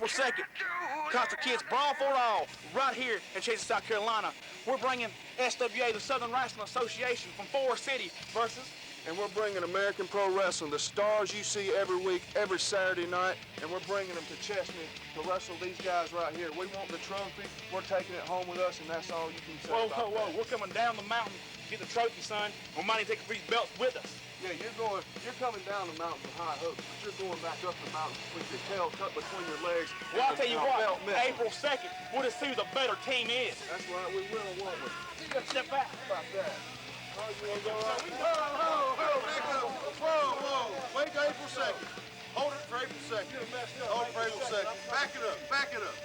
April 2nd, Concert Kids Brawl for It All, right here in Chesnee, South Carolina. We're bringing SWA, the Southern Wrestling Association from Forest City versus... And we're bringing American Pro Wrestling, the stars you see every week, every Saturday night, and we're bringing them to Chesnee to wrestle these guys right here. We want the trophy, we're taking it home with us, and that's all you can say about that. We're coming down the mountain to get the trophy, son. We might need to take these belts with us. Yeah, you're coming down the mountain with high hopes, but you're going back up the mountain with your tail cut between your legs. Well, I'll tell you what, April 2nd, we'll just see who the better team is. That's right, we will, won't we? You gotta step back. How about that? Oh, you wanna go right? Whoa. Wait till April 2nd. Hold it for April 2nd. Hold it for April 2nd. Back it up.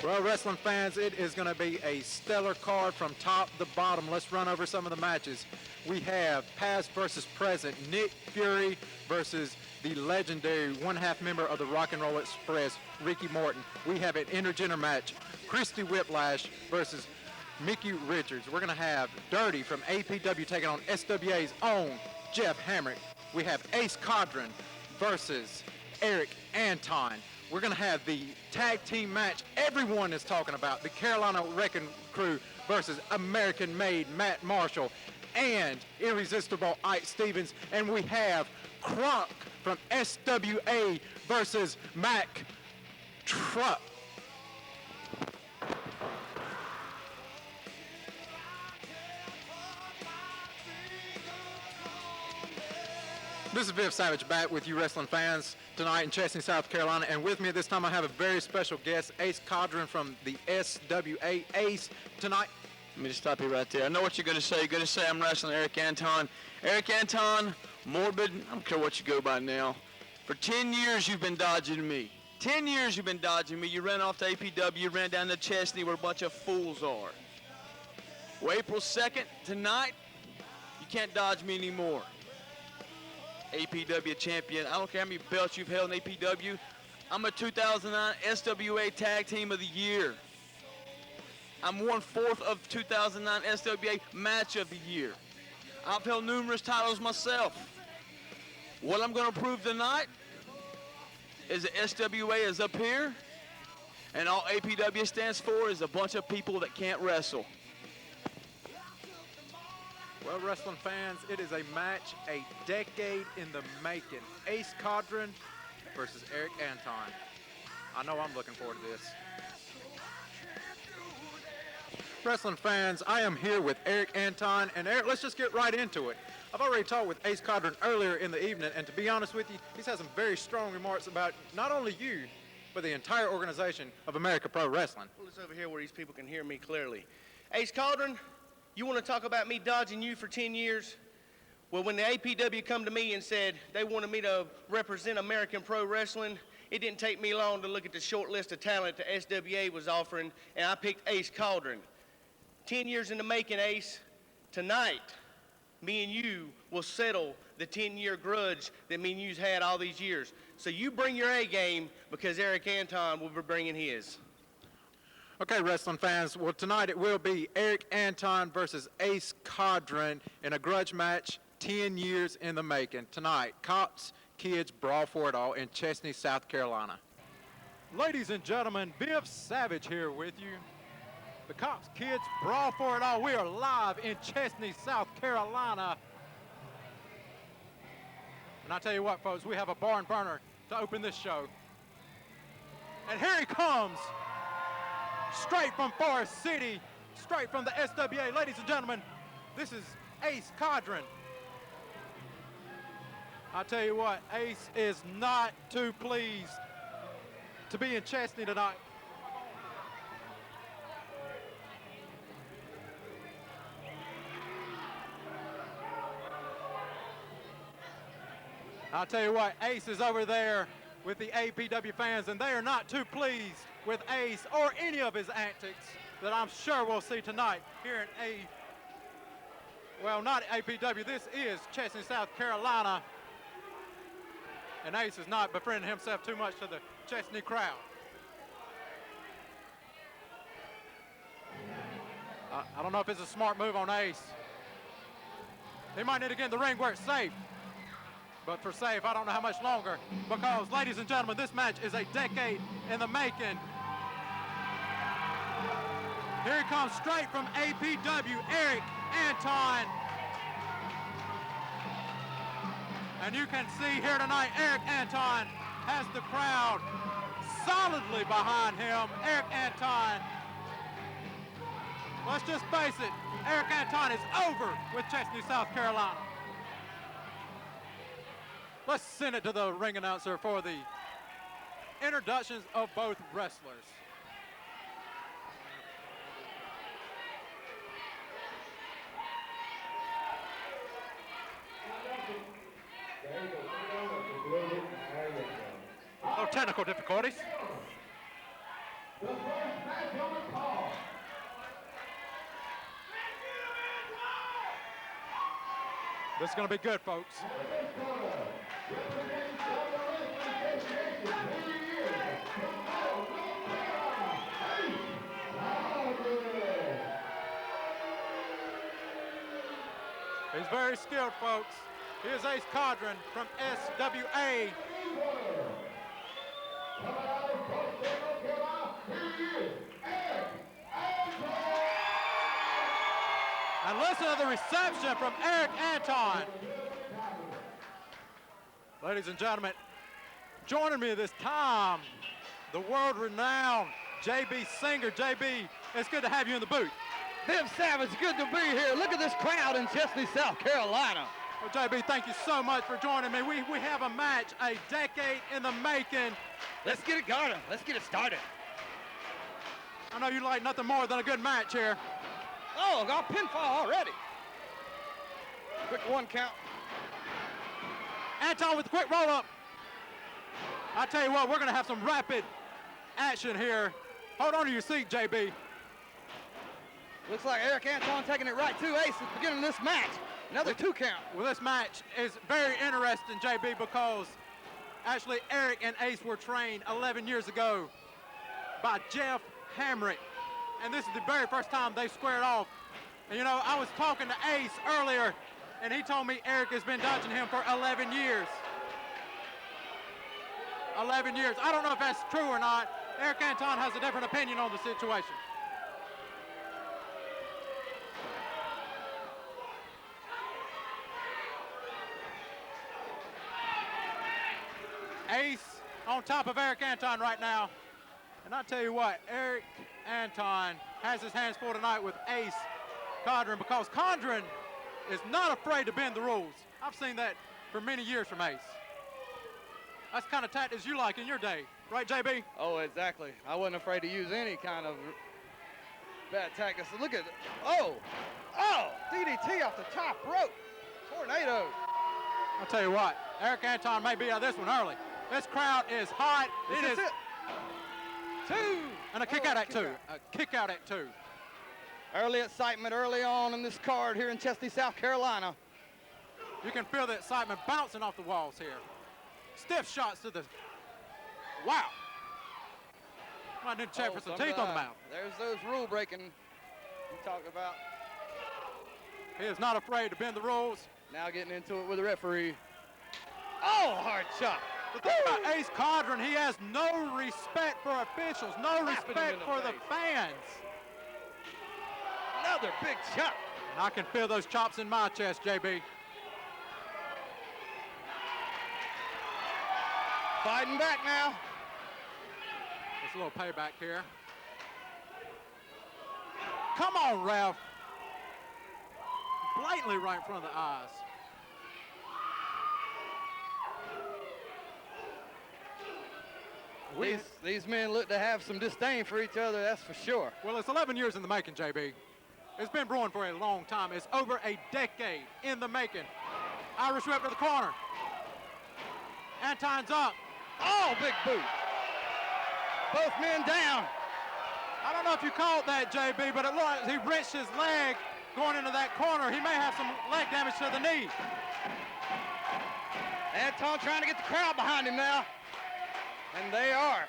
Well, wrestling fans, it is going to be a stellar card from top to bottom. Let's run over some of the matches. We have past versus present, Nick Fury versus the legendary one-half member of the Rock and Roll Express, Ricky Morton. We have an intergender match, Christy Whiplash versus Mickey Richards. We're going to have Dirty from APW taking on SWA's own Jeff Hamrick. We have Ace Cadron versus Eric Anton. We're going to have the tag team match everyone is talking about, the Carolina Wrecking Crew versus American-made Matt Marshall and Irresistible Ike Stevens. And we have Kronk from SWA versus Mac Truck. This is Viv Savage back with you wrestling fans tonight in Chesnee, South Carolina. And with me this time I have a very special guest, Ace Cadron from the SWA. Ace, tonight. Let me just stop you right there. I know what you're going to say. You're going to say I'm wrestling Eric Anton. Eric Anton, Morbid, I don't care what you go by now. For 10 years you've been dodging me. 10 years you've been dodging me. You ran off to APW, you ran down to Chesnee where a bunch of fools are. Well, April 2nd, tonight, you can't dodge me anymore. APW champion. I don't care how many belts you've held in APW. I'm a 2009 SWA Tag Team of the Year. I'm 1/4 of 2009 SWA Match of the Year. I've held numerous titles myself. What I'm going to prove tonight is that SWA is up here, and all APW stands for is a bunch of people that can't wrestle. Well, wrestling fans, it is a match a decade in the making. Ace Cadron versus Eric Anton. I know I'm looking forward to this. Wrestling fans, I am here with Eric Anton. And Eric, let's just get right into it. I've already talked with Ace Cadron earlier in the evening, and to be honest with you, he's had some very strong remarks about not only you, but the entire organization of America Pro Wrestling. Well, it's over here where these people can hear me clearly. Ace Cadron, you want to talk about me dodging you for 10 years? Well, when the APW come to me and said they wanted me to represent American Pro Wrestling, it didn't take me long to look at the short list of talent that SWA was offering, and I picked Ace Cadron. 10 years in the making, Ace. Tonight, me and you will settle the 10-year grudge that me and you's had all these years. So you bring your A game because Eric Anton will be bringing his. Okay, wrestling fans, well, tonight it will be Eric Anton versus Ace Cadron in a grudge match 10 years in the making. Tonight, Cops, Kids, Brawl for It All in Chesnee, South Carolina. Ladies and gentlemen, Viv Savage here with you. The Cops, Kids, Brawl for It All. We are live in Chesnee, South Carolina. And I tell you what, folks, we have a barn burner to open this show. And here he comes. Straight from Forest City, straight from the SWA. Ladies and gentlemen, this is Ace Cadron. I tell you what, Ace is not too pleased to be in Chesnee tonight. I'll tell you what, Ace is over there with the APW fans, and they are not too pleased with Ace or any of his antics that I'm sure we'll see tonight here in not APW, this is Chesnee, South Carolina. And Ace is not befriending himself too much to the Chesnee crowd. I don't know if it's a smart move on Ace. He might need to get in the ring where it's safe. but for safe, I don't know how much longer, because, ladies and gentlemen, this match is a decade in the making. Here he comes straight from APW, Eric Anton. And you can see here tonight, Eric Anton has the crowd solidly behind him. Eric Anton, let's just face it, Eric Anton is over with Chesnee, South Carolina. Let's send it to the ring announcer for the introductions of both wrestlers. No technical difficulties. This is going to be good, folks. He's very skilled, folks. Here's Ace Cadron from SWA. And listen to the reception from Eric Anton. Ladies and gentlemen, joining me this time, the world-renowned JB Singer. JB, it's good to have you in the booth. Viv Savage, good to be here. Look at this crowd in Chesnee, South Carolina. Well, JB, thank you so much for joining me. We have a match, a decade in the making. Let's get it going. Let's get it started. I know you like nothing more than a good match here. Oh, got pinfall already. Quick 1 count. Anton with a quick roll-up. I tell you what, we're going to have some rapid action here. Hold on to your seat, JB. Looks like Eric Anton taking it right to Ace at the beginning of this match. Another 2 count. Well, this match is very interesting, JB, because actually Eric and Ace were trained 11 years ago by Jeff Hamrick. And this is the very first time they squared off. And you know, I was talking to Ace earlier, and he told me Eric has been dodging him for 11 years. 11 years. I don't know if that's true or not. Eric Anton has a different opinion on the situation. Ace on top of Eric Anton right now. And I tell you what, Eric Anton has his hands full tonight with Ace Cadron, because Cadron is not afraid to bend the rules. I've seen that for many years from Ace. That's the kind of tactics you like in your day, right, JB? Oh, exactly. I wasn't afraid to use any kind of bad tactics. Look at it. Oh, DDT off the top rope. Tornado. I'll tell you what, Eric Anton may be out of this one early. This crowd is hot. This is it. 2. And a kick out at 2. A kick out at 2. Early excitement early on in this card here in Chesnee, South Carolina. You can feel the excitement bouncing off the walls here. Stiff shots to the, wow. Might need to check for some teeth on the mouth. There's those rule breaking you talk about. He is not afraid to bend the rules. Now getting into it with the referee. Oh, hard shot. The thing about Ace Cadron, he has no respect for officials, no respect for the fans. Another big chop. And I can feel those chops in my chest, JB. Fighting back now. Just a little payback here. Come on, ref. Blatantly right in front of the eyes. These men look to have some disdain for each other, that's for sure. Well, it's 11 years in the making, JB. It's been brewing for a long time. It's over a decade in the making. Irish whip to the corner. Anton's up. Oh, big boot. Both men down. I don't know if you called that, JB, but it looked like he wrenched his leg going into that corner. He may have some leg damage to the knee. Anton trying to get the crowd behind him now. And they are.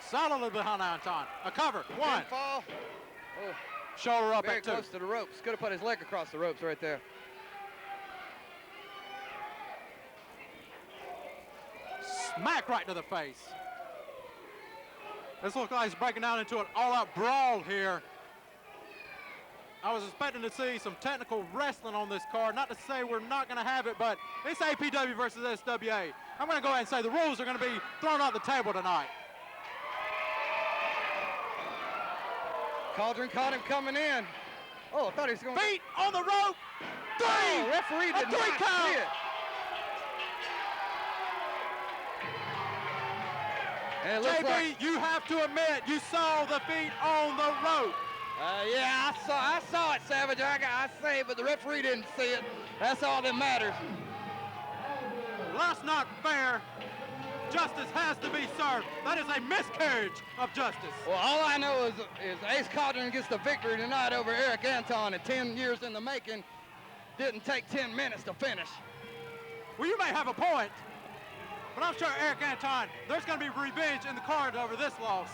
Solidly behind Anton. A cover. 1. Pinfall. Oh, shoulder up very at 2. close to the ropes. Could have put his leg across the ropes right there. smack right to the face. This looks like it's breaking down into an all-out brawl here. I was expecting to see some technical wrestling on this card. Not to say we're not going to have it, but it's APW versus SWA. I'm going to go ahead and say the rules are going to be thrown out the table tonight. Cauldron caught him coming in. Oh, I thought he was going to... Feet on the rope. Three. Oh, referee did not see count. it. And it looks JB, like... you have to admit you saw the feet on the rope. Yeah, I saw it, Savage. I say it, but the referee didn't see it. That's all that matters. Well, that's not fair. Justice has to be served. That is a miscarriage of justice. Well, all I know is Ace Cauldron gets the victory tonight over Eric Anton at 10 years in the making. Didn't take 10 minutes to finish. Well, you may have a point, but I'm sure Eric Anton, there's going to be revenge in the cards over this loss.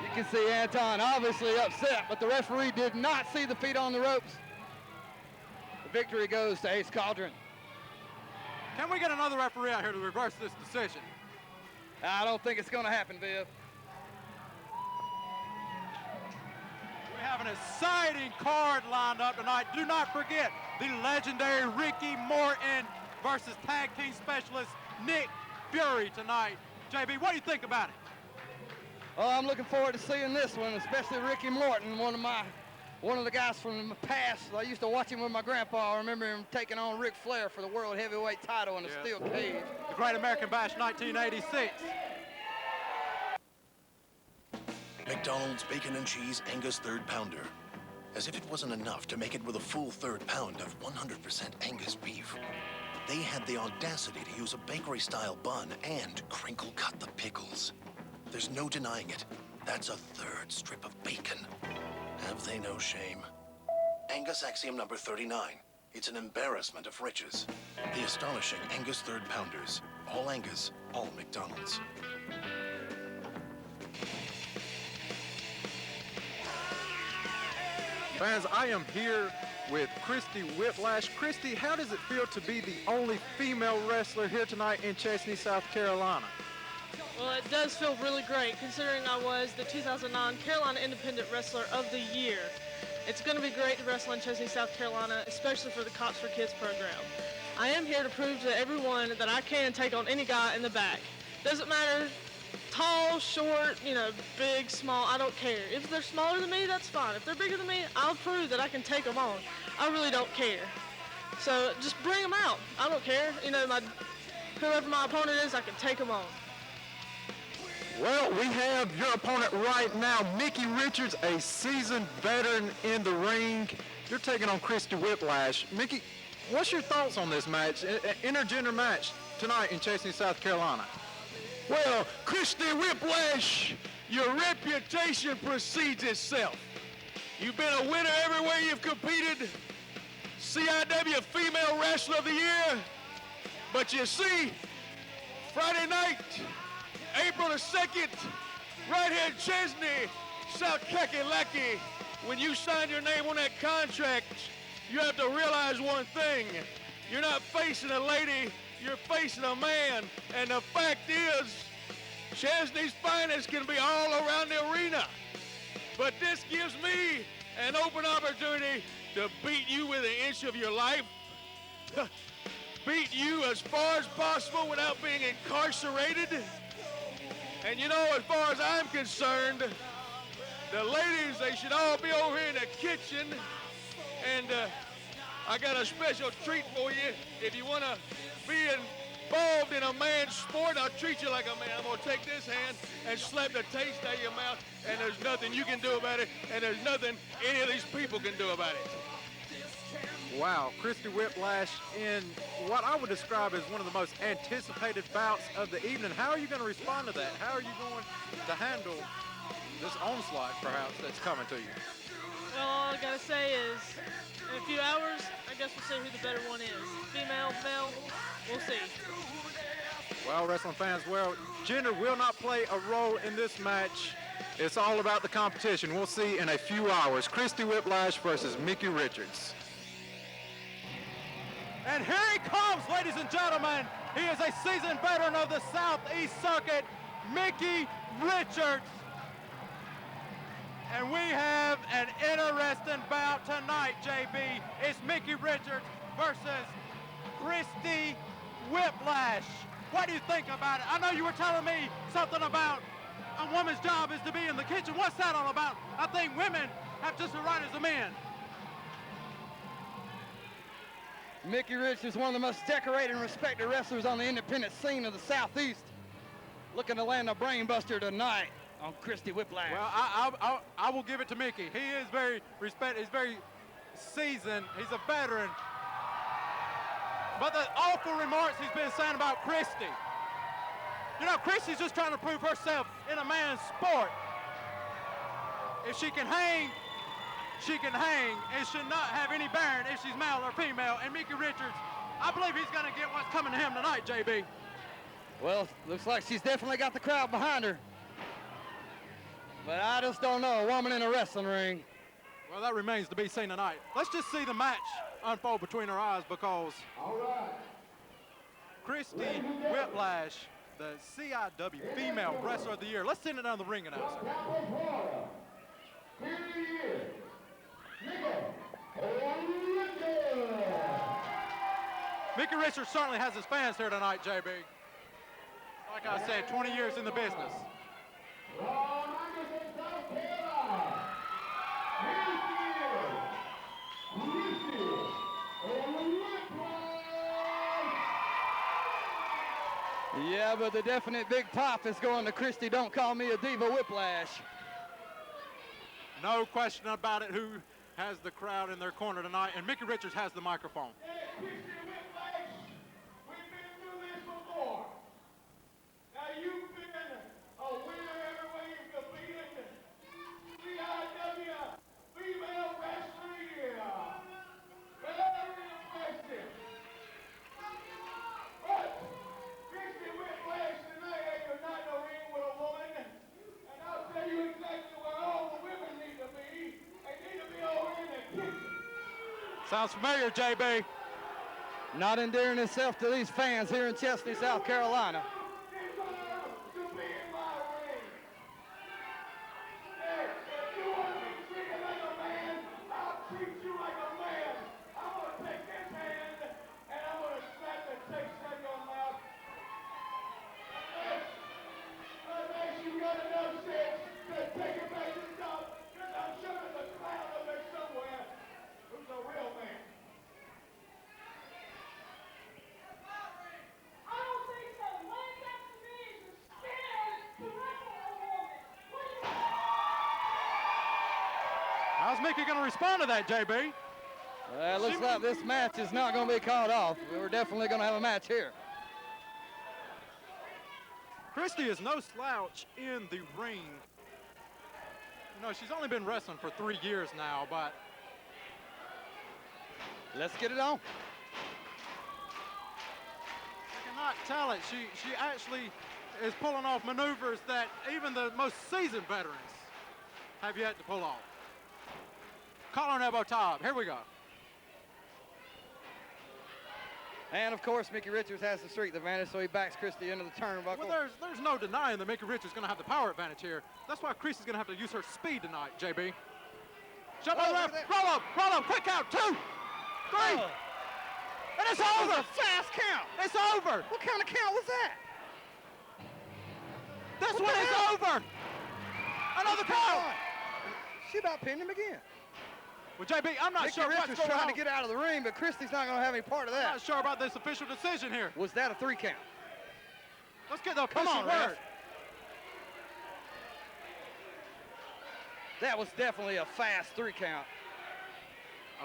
You can see Anton obviously upset, but the referee did not see the feet on the ropes. The victory goes to Ace Cauldron. Can we get another referee out here to reverse this decision? I don't think it's going to happen, Viv. We have an exciting card lined up tonight. Do not forget the legendary Ricky Morton versus tag team specialist Nick Fury tonight. JB, what do you think about it? Oh, I'm looking forward to seeing this one, especially Ricky Morton, one of the guys from the past. I used to watch him with my grandpa. I remember him taking on Ric Flair for the World Heavyweight title in a steel cage. The Great American Bash 1986. McDonald's Bacon and Cheese Angus Third Pounder. As if it wasn't enough to make it with a full third pound of 100% Angus beef, they had the audacity to use a bakery-style bun and crinkle-cut the pickles. There's no denying it. That's a third strip of bacon. Have they no shame? Angus Axiom number 39. It's an embarrassment of riches. The astonishing Angus Third Pounders. All Angus, all McDonald's. Fans, I am here with Christy Whiplash. Christy, how does it feel to be the only female wrestler here tonight in Chesnee, South Carolina? Well, it does feel really great considering I was the 2009 Carolina Independent Wrestler of the Year. It's going to be great to wrestle in Chesnee, South Carolina, especially for the Cops for Kids program. I am here to prove to everyone that I can take on any guy in the back. Doesn't matter, tall, short, big, small, I don't care. If they're smaller than me, that's fine. If they're bigger than me, I'll prove that I can take them on. I really don't care. So just bring them out. I don't care. Whoever my opponent is, I can take them on. Well, we have your opponent right now, Mickey Richards, a seasoned veteran in the ring. You're taking on Christy Whiplash. Mickey, what's your thoughts on this match, intergender match tonight in Chesnee, South Carolina? Well, Christy Whiplash, your reputation precedes itself. You've been a winner everywhere you've competed. CIW Female Wrestler of the Year. But you see, Friday night, April the 2nd, right here in Chesnee, South Carolina, when you sign your name on that contract, you have to realize one thing. You're not facing a lady, you're facing a man. And the fact is, Chesnee's finest can be all around the arena. But this gives me an open opportunity to beat you within an inch of your life. Beat you as far as possible without being incarcerated. And as far as I'm concerned, the ladies, they should all be over here in the kitchen. And I got a special treat for you. If you want to be involved in a man's sport, I'll treat you like a man. I'm going to take this hand and slap the taste out of your mouth, and there's nothing you can do about it, and there's nothing any of these people can do about it. Wow, Christy Whiplash in what I would describe as one of the most anticipated bouts of the evening. How are you going to respond to that? How are you going to handle this onslaught, perhaps, that's coming to you? Well, all I got to say is, in a few hours, I guess we'll see who the better one is. Female, male, we'll see. Well, wrestling fans, gender will not play a role in this match. It's all about the competition. We'll see in a few hours. Christy Whiplash versus Mickey Richards. And here he comes, ladies and gentlemen. He is a seasoned veteran of the Southeast Circuit, Mickey Richards. And we have an interesting bout tonight, JB. It's Mickey Richards versus Christy Whiplash. What do you think about it? I know you were telling me something about a woman's job is to be in the kitchen. What's that all about? I think women have just as right as the men. Mickey Richards is one of the most decorated and respected wrestlers on the independent scene of the Southeast. Looking to land a brainbuster tonight on Christy Whiplash. Well, I will give it to Mickey. He is very respected. He's very seasoned. He's a veteran. But the awful remarks he's been saying about Christy. You know, Christy's just trying to prove herself in a man's sport. If she can hang, she can hang. It should not have any bearing if she's male or female. And Mickey Richards, I believe he's going to get what's coming to him tonight, JB. Well, looks like she's definitely got the crowd behind her. But I just don't know, a woman in a wrestling ring. Well, that remains to be seen tonight. Let's just see the match unfold between our eyes because Christy Whiplash, the CIW Female Wrestler of the Year. Let's send it down the ring announcer. Mickey Richards certainly has his fans here tonight, JB. Like I said, 20 years in the business. Yeah, but the definite big pop is going to Christy, don't call me a diva Whiplash. No question about it who has the crowd in their corner tonight, and Mickey Richards has the microphone. Hey, Christy Whiplash, we've been through this before. Now, you've been a winner every way you've competed. CIW Female Wrestler of the Year. Very impressive. But Christy Whiplash tonight ain't not no ring with a woman. And I'll tell you exactly where all the women need to be. They need to be over in the kitchen. Sounds familiar, JB. Not endearing himself to these fans here in Chesnee, South Carolina. How's Mickey going to respond to that, JB? It looks like this match is not going to be called off. We're definitely going to have a match here. Christy is no slouch in the ring. You know, she's only been wrestling for 3 years now, but let's get it on. I cannot tell it. She actually is pulling off maneuvers that even the most seasoned veterans have yet to pull off. Collar and elbow top. Here we go. And of course, Mickey Richards has the strength advantage, so he backs Christy into the turnbuckle. Well, there's no denying that Mickey Richards is going to have the power advantage here. That's why Christy's going to have to use her speed tonight, JB. Jump on the left, roll up, quick count, 2, 3. Oh. And it's over. That was a fast count. It's over. What kind of count was that? This one is over. Another count. She about pinned him again. Well, JB, I'm not sure Mickey what's Richards going trying on. to get out of the ring, but Christy's not going to have any part of that. I'm not sure about this official decision here. Was that a 3 count? Let's get the official on, word. ref. That was definitely a fast 3 count.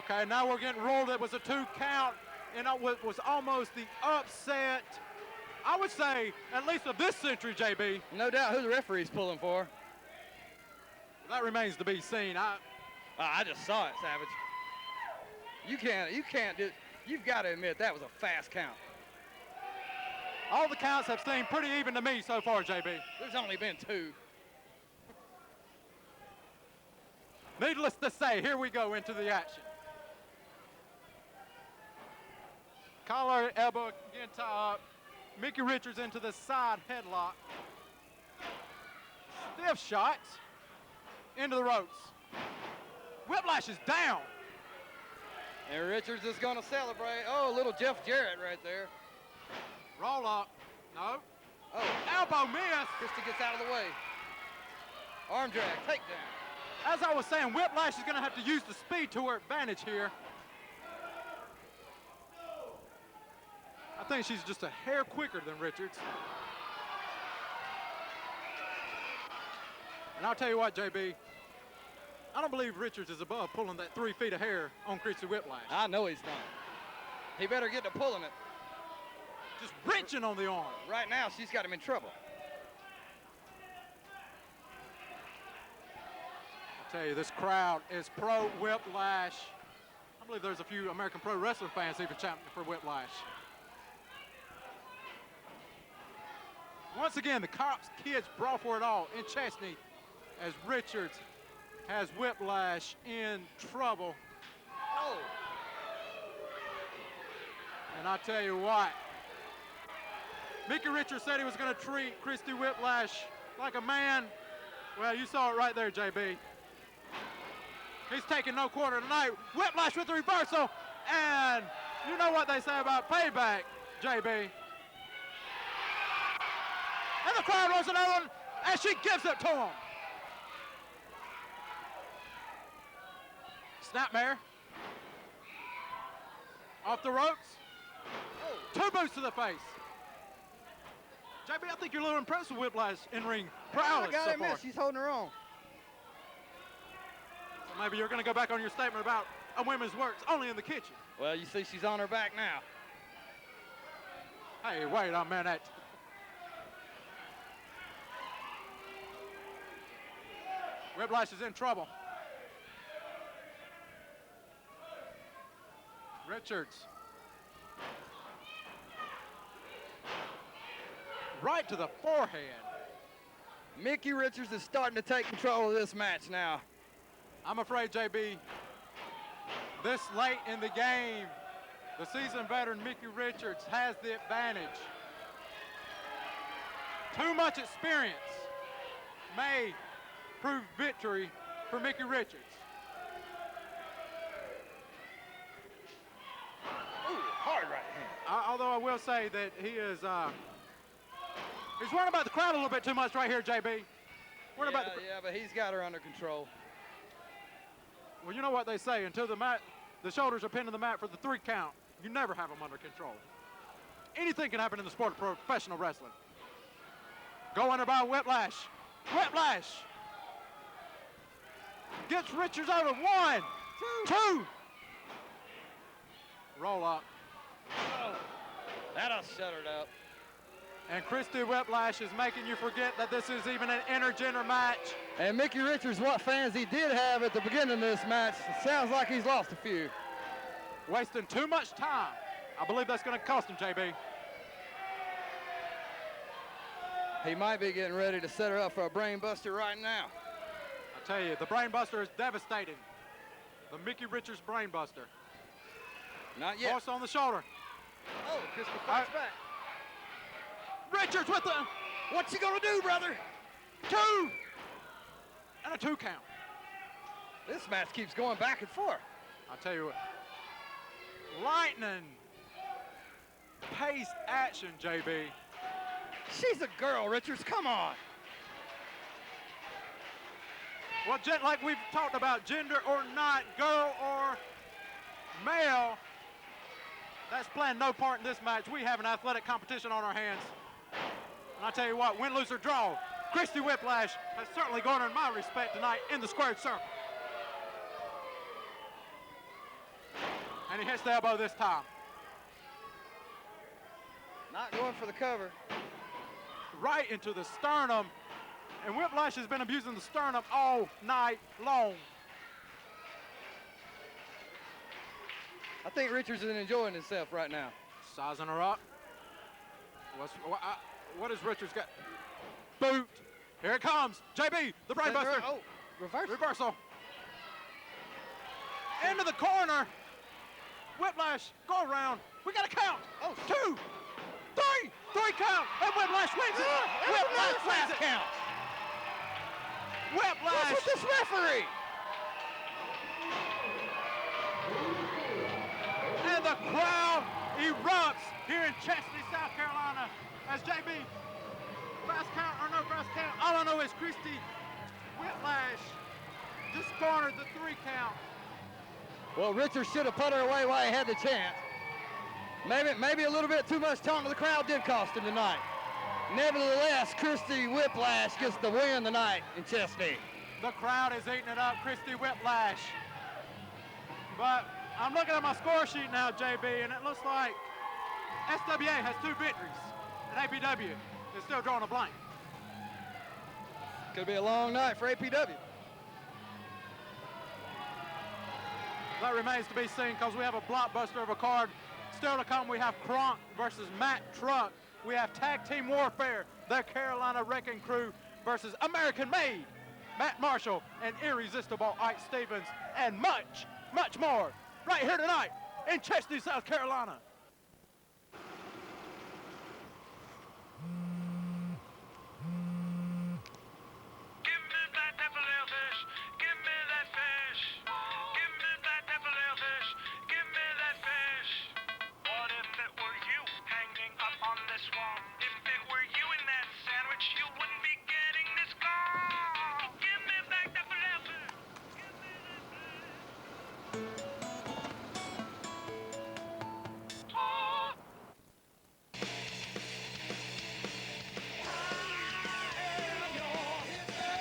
Okay, now we're getting rolled. It was a 2 count, and it was almost the upset, I would say, at least of this century, JB. No doubt who the referee's pulling for. That remains to be seen. I just saw it, Savage. You've got to admit that was a fast count. All the counts have seemed pretty even to me so far, JB. There's only been 2. Needless to say, here we go into the action. Collar, elbow, again, tie up. Mickey Richards into the side headlock. Stiff shots into the ropes. Whiplash is down. And Richards is going to celebrate. Oh, a little Jeff Jarrett right there. Roll up. No. Oh, Elbow miss. Christie gets out of the way. Arm drag, takedown. As I was saying, Whiplash is going to have to use the speed to her advantage here. I think she's just a hair quicker than Richards. And I'll tell you what, JB, I don't believe Richards is above pulling that 3 feet of hair on Christie Whiplash. I know he's not. He better get to pulling it. Just wrenching on the arm. Right now, she's got him in trouble. I'll tell you, this crowd is pro Whiplash. I believe there's a few American Pro Wrestling fans even chanting for Whiplash. Once again, the Cops kids brawl for it all in Chesnee as Richards has Whiplash in trouble. Oh. And I tell you what, Mickey Richards said he was going to treat Christie Whiplash like a man. Well, you saw it right there, JB. He's taking no quarter tonight. Whiplash with the reversal. And you know what they say about payback, JB. And the crowd wants another one as she gives it to him. Snapmare. Off the ropes. Oh. 2 boots to the face. JB, I think you're a little impressed with Whiplash in-ring prowess so far. She's holding her own. So maybe you're going to go back on your statement about a women's works only in the kitchen. Well, you see she's on her back now. Hey, wait a minute. Whiplash is in trouble. Richards. Right to the forehead. Mickey Richards is starting to take control of this match now. I'm afraid, JB, this late in the game, the seasoned veteran Mickey Richards has the advantage. Too much experience may prove victory for Mickey Richards. Ooh, hard right hand. Although I will say that he is, he's worrying about the crowd a little bit too much right here, JB. Yeah, but he's got her under control. Well, you know what they say, until the shoulders are pinned to the mat for the 3 count, you never have them under control. Anything can happen in the sport of professional wrestling. Go under by Whiplash. Whiplash gets Richards over. 1, 2. Roll up. Oh, that'll shut her up. And Christie Whiplash is making you forget that this is even an intergender match. And Mickey Richards, what fans he did have at the beginning of this match, it sounds like he's lost a few. Wasting too much time. I believe that's going to cost him, JB. He might be getting ready to set her up for a brain buster right now. I tell you, the brain buster is devastating. The Mickey Richards brain buster. Not yet. Horse on the shoulder. Oh, Christie fights back. Richards with the... What's he gonna do, brother? 2. And a 2 count. This match keeps going back and forth. I'll tell you what. Lightning paced action, JB. She's a girl, Richards, come on. Well, like we've talked about, gender or not, girl or male, that's playing no part in this match. We have an athletic competition on our hands. And I tell you what, win, lose, or draw, Christie Whiplash has certainly garnered my respect tonight in the squared circle. And he hits the elbow this time. Not going for the cover. Right into the sternum. And Whiplash has been abusing the sternum all night long. I think Richards is enjoying himself right now. Sizing her up. What has Richards got? Boot. Here it comes. JB, the brain buster. Oh, reversal. Reversal. Into the corner. Whiplash, go around. We got to count. Oh, 2, 3. 3 count, and Whiplash wins it. Whiplash wins it. Count. Whiplash. What's with this referee? And the crowd erupts here in Chesnee, South Carolina, as JB, fast count or no fast count, all I know is Christy Whiplash just cornered the 3 count. Well, Richard should have put her away while he had the chance. Maybe a little bit too much talking to the crowd did cost him tonight. Nevertheless, Christy Whiplash gets the win tonight in Chesnee. The crowd is eating it up, Christy Whiplash. But I'm looking at my score sheet now, JB, and it looks like SWA has 2 victories, and APW is still drawing a blank. Could be a long night for APW. That remains to be seen because we have a blockbuster of a card. Still to come, we have Kronk versus Matt Truck. We have Tag Team Warfare, the Carolina Wrecking Crew versus American Made, Matt Marshall and Irresistible Ike Stevens, and much, much more right here tonight in Chesnee, South Carolina.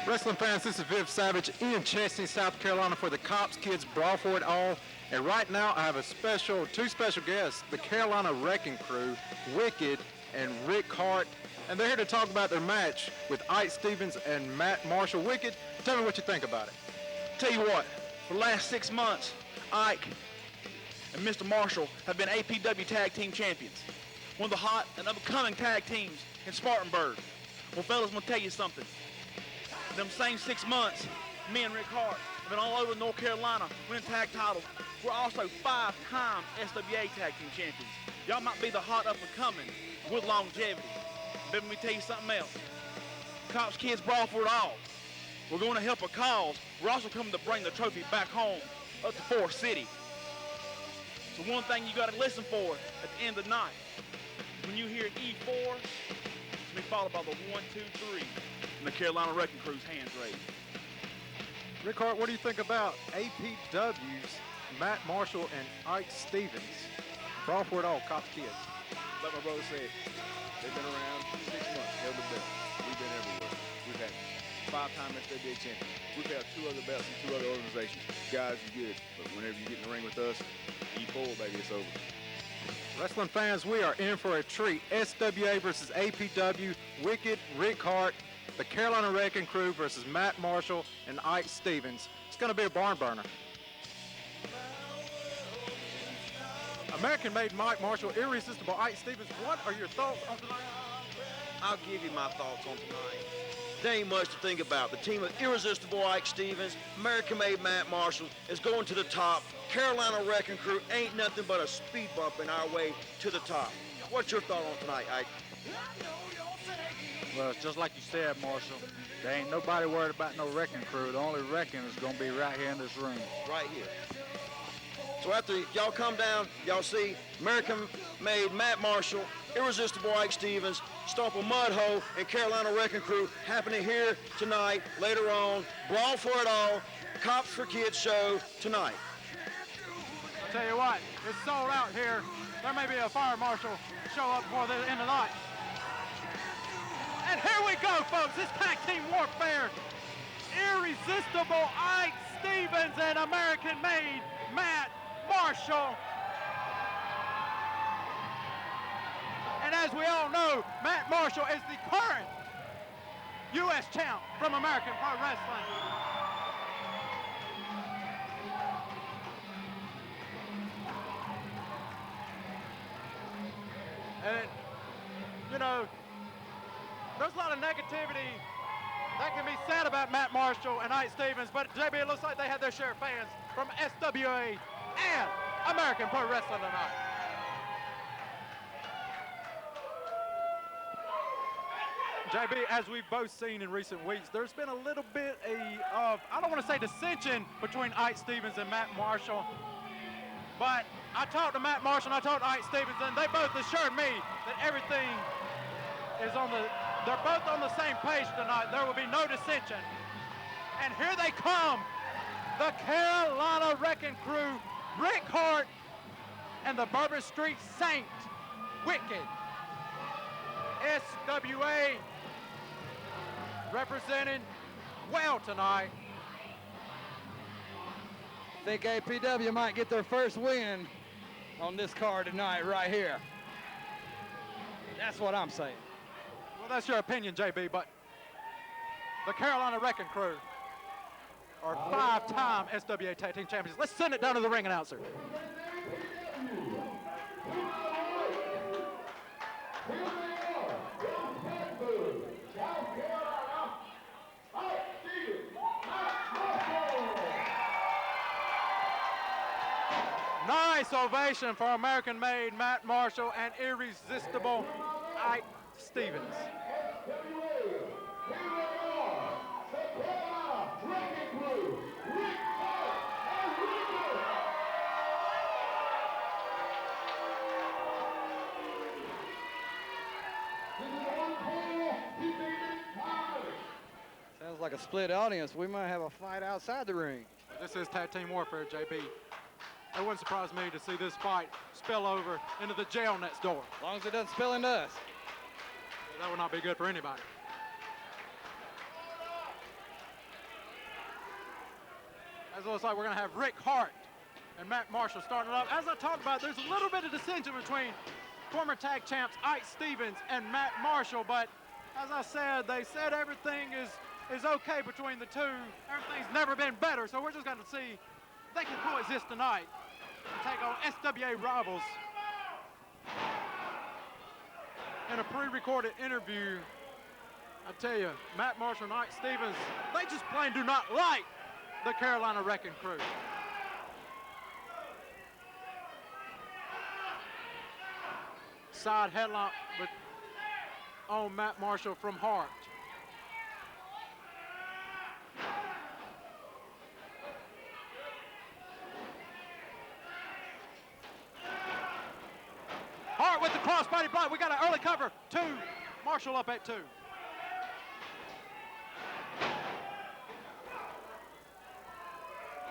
Wrestling fans, this is Viv Savage in Chesnee, South Carolina for the Cops Kids Brawl for It All. And right now I have two special guests, the Carolina Wrecking Crew, Wicked and Rick Hart. And they're here to talk about their match with Ike Stevens and Matt Marshall. Wicked, tell me what you think about it. Tell you what, for the last 6 months, Ike and Mr. Marshall have been APW Tag Team Champions. One of the hot and up-and-coming tag teams in Spartanburg. Well, fellas, I'm going to tell you something. Them same 6 months, me and Rick Hart have been all over North Carolina winning tag titles. We're also 5-time SWA Tag Team Champions. Y'all might be the hot up-and-coming with longevity. But let me tell you something else. Cops Kids Brawl for It All. We're going to help a cause. We're also coming to bring the trophy back home up to Forest City. So one thing you got to listen for at the end of the night, when you hear E4, it's be followed by the 1, 2, 3, and the Carolina Wrecking Crew's hands raised. Rick Hart, what do you think about APW's Matt Marshall and Ike Stevens? Brawl for It All, Cops Kids. Like my brother said, they've been around 6 months, held the belt. We've been everywhere. We've had 5-time SWA champions. We've had 2 other belts in 2 other organizations. Guys, you're good, but whenever you get in the ring with us, E4, baby, it's over. Wrestling fans, we are in for a treat. SWA versus APW, Wicked, Rick Hart, the Carolina Wrecking Crew versus Matt Marshall and Ike Stevens. It's going to be a barn burner. American-made Mike Marshall, Irresistible Ike Stevens. What are your thoughts on tonight? I'll give you my thoughts on tonight. There ain't much to think about. The team of Irresistible Ike Stevens, American-made Matt Marshall is going to the top. Carolina Wrecking Crew ain't nothing but a speed bump in our way to the top. What's your thought on tonight, Ike? Well, it's just like you said, Marshall. There ain't nobody worried about no wrecking crew. The only wrecking is going to be right here in this ring. Right here. So after y'all come down, y'all see American-made Matt Marshall, Irresistible Ike Stevens, Stomp a Mud Hole, and Carolina Wrecking Crew happening here tonight, later on. Brawl for It All, Cops for Kids show tonight. I'll tell you what, it's sold out here. There may be a fire marshal show up before the end of the night. And here we go, folks. This tag team warfare. Irresistible Ike Stevens and American-made Matt Marshall. And as we all know, Matt Marshall is the current U.S. champ from American Pro Wrestling. And, you know, there's a lot of negativity that can be said about Matt Marshall and Ike Stevens, but JB, it looks like they had their share of fans from SWA and American Pro Wrestling tonight. JB, as we've both seen in recent weeks, there's been a little bit of, I don't want to say dissension between Ike Stevens and Matt Marshall, but I talked to Matt Marshall and I talked to Ike Stevens, and they both assured me that everything is they're both on the same page tonight. There will be no dissension. And here they come, the Carolina Wrecking Crew, Rick Hart and the Bourbon Street Saint, Wicked. SWA representing well tonight. I think APW might get their first win on this card tonight right here. That's what I'm saying. Well, that's your opinion, JB, but the Carolina Wrecking Crew are 5-time SWA Tag Team Champions. Let's send it down to the ring announcer. Nice ovation for American-made Matt Marshall and irresistible Ike Stevens. Sounds like a split audience. We might have a fight outside the ring. This is tag team warfare, JB. It wouldn't surprise me to see this fight spill over into the jail next door. As long as it doesn't spill into us. That would not be good for anybody. As it looks like we're going to have Rick Hart and Matt Marshall starting it up. As I talked about, there's a little bit of dissension between former tag champs Ike Stevens and Matt Marshall, but as I said, they said everything is okay between the two. Everything's never been better, so we're just going to see if they can coexist tonight and take on SWA rivals. In a pre-recorded interview, I tell you, Matt Marshall and Ike Stevens, they just plain do not like the Carolina Wrecking Crew. Side headlock on Matt Marshall from Hart. Hart with the crossbody block. We got an early cover. 2. Marshall up at 2.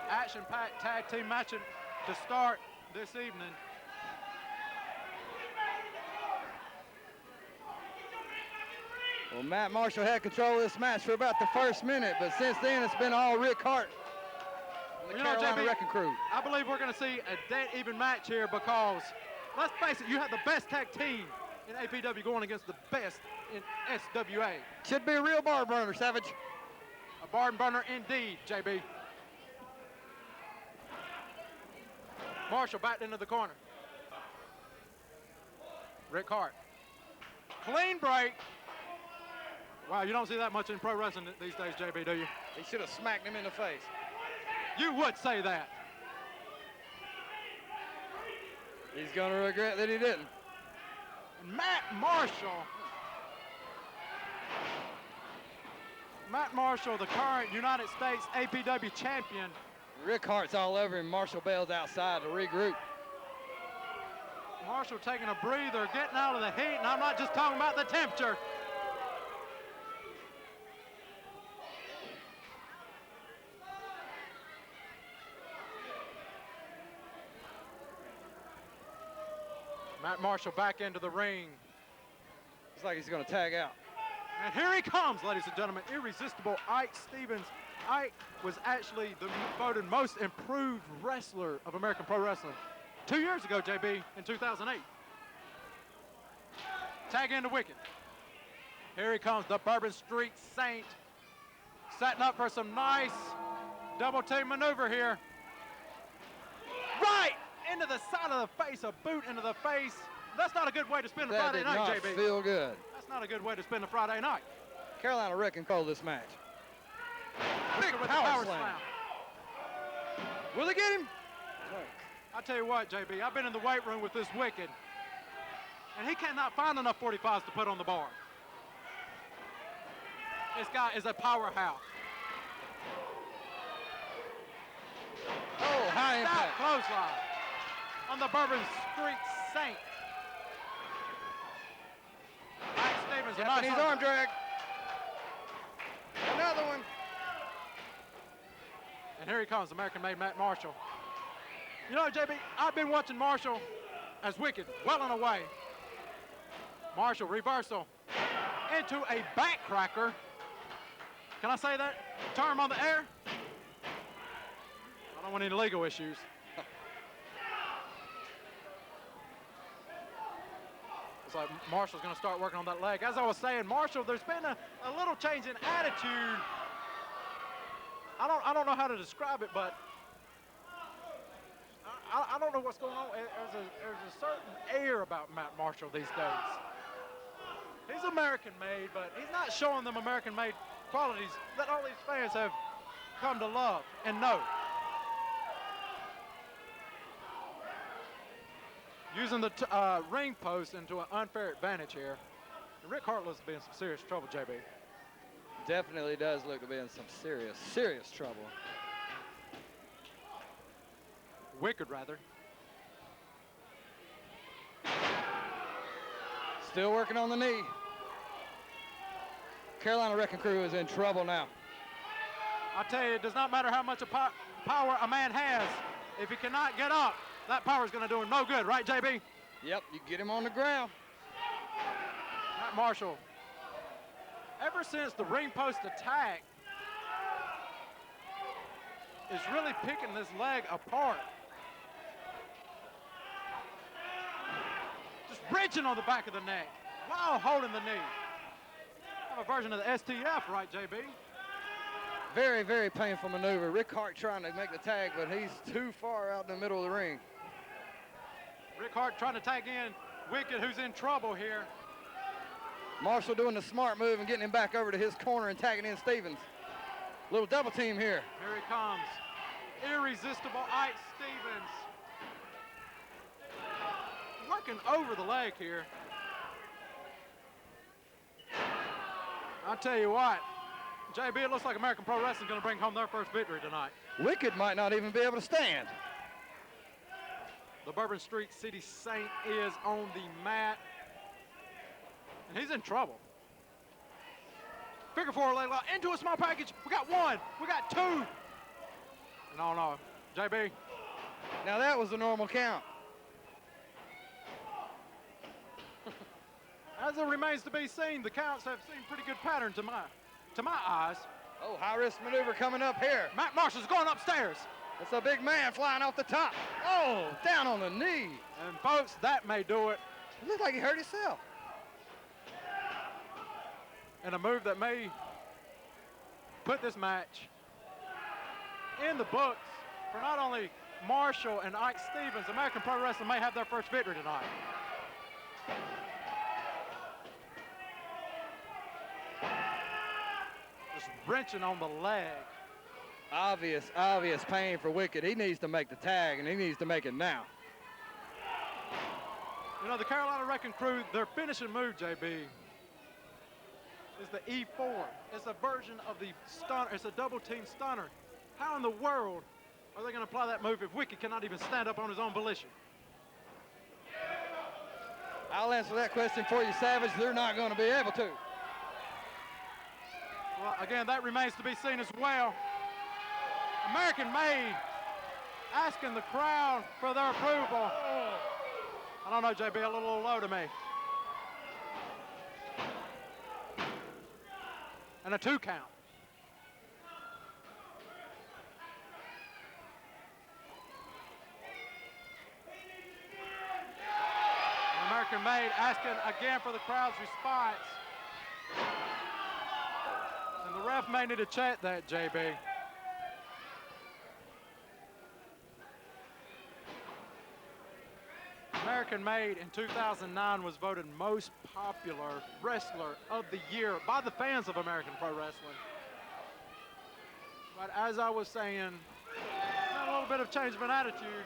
Action-packed tag team matching to start this evening. Well, Matt Marshall had control of this match for about the first minute, but since then it's been all Rick Hart and the Carolina JB, Wrecking Crew. I believe we're going to see a dead even match here because, let's face it, you have the best tag team in APW going against the best in SWA. Should be a real barn burner, Savage. A barn burner indeed, JB. Marshall backed into the corner. Rick Hart. Clean break. Wow, you don't see that much in pro wrestling these days, JB, do you? He should have smacked him in the face. You would say that. He's going to regret that he didn't. And Matt Marshall, the current United States APW champion. Rick Hart's all over him. Marshall bails outside to regroup. Marshall taking a breather, getting out of the heat, and I'm not just talking about the temperature. Matt Marshall back into the ring. Looks like he's going to tag out. And here he comes, ladies and gentlemen, irresistible Ike Stevens. Ike was actually the voted most improved wrestler of American Pro Wrestling 2 years ago, JB, in 2008. Tag into Wicked. Here he comes, the Bourbon Street Saint, setting up for some nice double team maneuver here. Right into the side of the face, a boot into the face. That's not a good way to spend a Friday night, JB. That did not feel good. That's not a good way to spend a Friday night. Carolina Wrecking Crew this match. Big with power slam. Will he get him? I tell you what, JB, I've been in the weight room with this Wicked, and he cannot find enough 45s to put on the bar. This guy is a powerhouse. Oh, high impact. Clothesline on the Bourbon Street Saint. Mike Stevens, a nice Japanese arm drag. Another one. And here he comes, American-made Matt Marshall. You know, JB, I've been watching Marshall as Wicked well and away. Marshall, reversal into a backcracker. Can I say that term on the air? I don't want any legal issues. It's like Marshall's going to start working on that leg. As I was saying, Marshall, there's been a little change in attitude. I don't know how to describe it, but I don't know what's going on. There's a certain air about Matt Marshall these days. He's American-made, but he's not showing them American-made qualities that all these fans have come to love and know. Using the ring post into an unfair advantage here. Rick Hart looks to be in some serious trouble, JB. Definitely does look to be in some serious, serious trouble. Wicked, rather. Still working on the knee. Carolina Wrecking Crew is in trouble now. I tell you, it does not matter how much power a man has. If he cannot get up, that power is going to do him no good, right, JB? Yep, you get him on the ground. Matt Marshall, ever since the ring post attack, is really picking this leg apart. Just wrenching on the back of the neck while holding the knee. Have a version of the STF, right, JB? Very, very painful maneuver. Rick Hart trying to make the tag, but he's too far out in the middle of the ring. Rick Hart trying to tag in Wicked, who's in trouble here. Marshall doing the smart move and getting him back over to his corner and tagging in Stevens. Little double team here. Here he comes. Irresistible Ike Stevens. Working over the leg here. I'll tell you what, JB, it looks like American Pro Wrestling is going to bring home their first victory tonight. Wicked might not even be able to stand. The Bourbon Street City Saint is on the mat. And he's in trouble. Figure four leg lock into a small package. We got one. We got two. No. JB. Now that was a normal count. As it remains to be seen, the counts have seen pretty good pattern to my eyes. Oh, high risk maneuver coming up here. Matt Marshall's going upstairs. It's a big man flying off the top. Oh, down on the knee. And folks, that may do it. It looks like he hurt himself. And a move that may put this match in the books for not only Marshall and Ike Stevens. American Pro Wrestling may have their first victory tonight. Just wrenching on the leg. Obvious pain for Wicked. He needs to make the tag, and he needs to make it now. You know, the Carolina Wrecking Crew, their finishing move, JB, is the E4. It's a version of the stunner. It's a double team stunner. How in the world are they going to apply that move if Wicked cannot even stand up on his own volition? I'll answer that question for you, Savage. They're not going to be able to. Well, again, that remains to be seen as well. American Made asking the crowd for their approval. I don't know, JB, a little low to me. And a 2 count. American Made asking again for the crowd's response. And the ref may need to check that, JB. American Made in 2009 was voted most popular wrestler of the year by the fans of American Pro Wrestling. But as I was saying, a little bit of change of an attitude.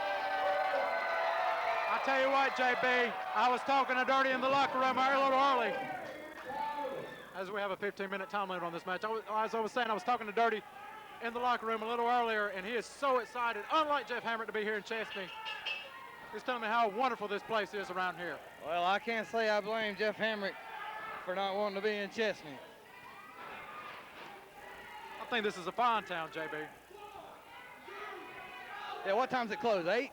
tell you what, JB, I was talking to Dirty in the locker room a little early. As we have a 15-minute time limit on this match. As I was saying, I was talking to Dirty in the locker room a little earlier, and he is so excited, unlike Jeff Hamrick, to be here in Chesnee. He's telling me how wonderful this place is around here. Well, I can't say I blame Jeff Hamrick for not wanting to be in Chesnee. I think this is a fine town, JB. Yeah, what time's it close, 8?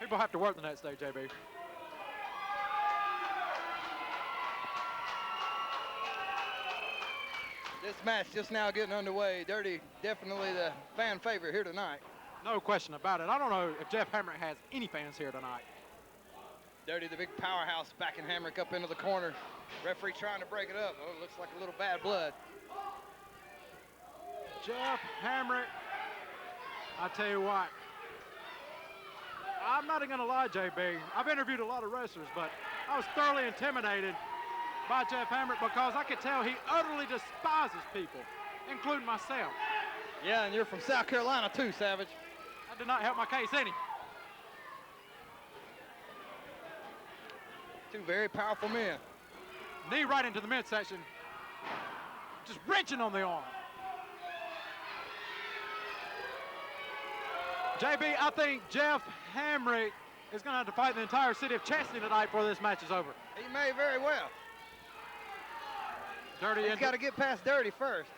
People have to work the next day, JB. This match just now getting underway. Dirty, definitely the fan favorite here tonight. No question about it. I don't know if Jeff Hamrick has any fans here tonight. Dirty, the big powerhouse, backing Hamrick up into the corner. Referee trying to break it up. Oh, it looks like a little bad blood. Jeff Hamrick, I tell you what, I'm not going to lie, JB. I've interviewed a lot of wrestlers, but I was thoroughly intimidated by Jeff Hamrick because I could tell he utterly despises people, including myself. Yeah, and you're from South Carolina too, Savage. That did not help my case any. Two very powerful men. Knee right into the midsection, just wrenching on the arm. JB, I think Jeff Hamrick is going to have to fight the entire city of Chesnee tonight before this match is over. He may very well. Dirty. He's got to get past Dirty first.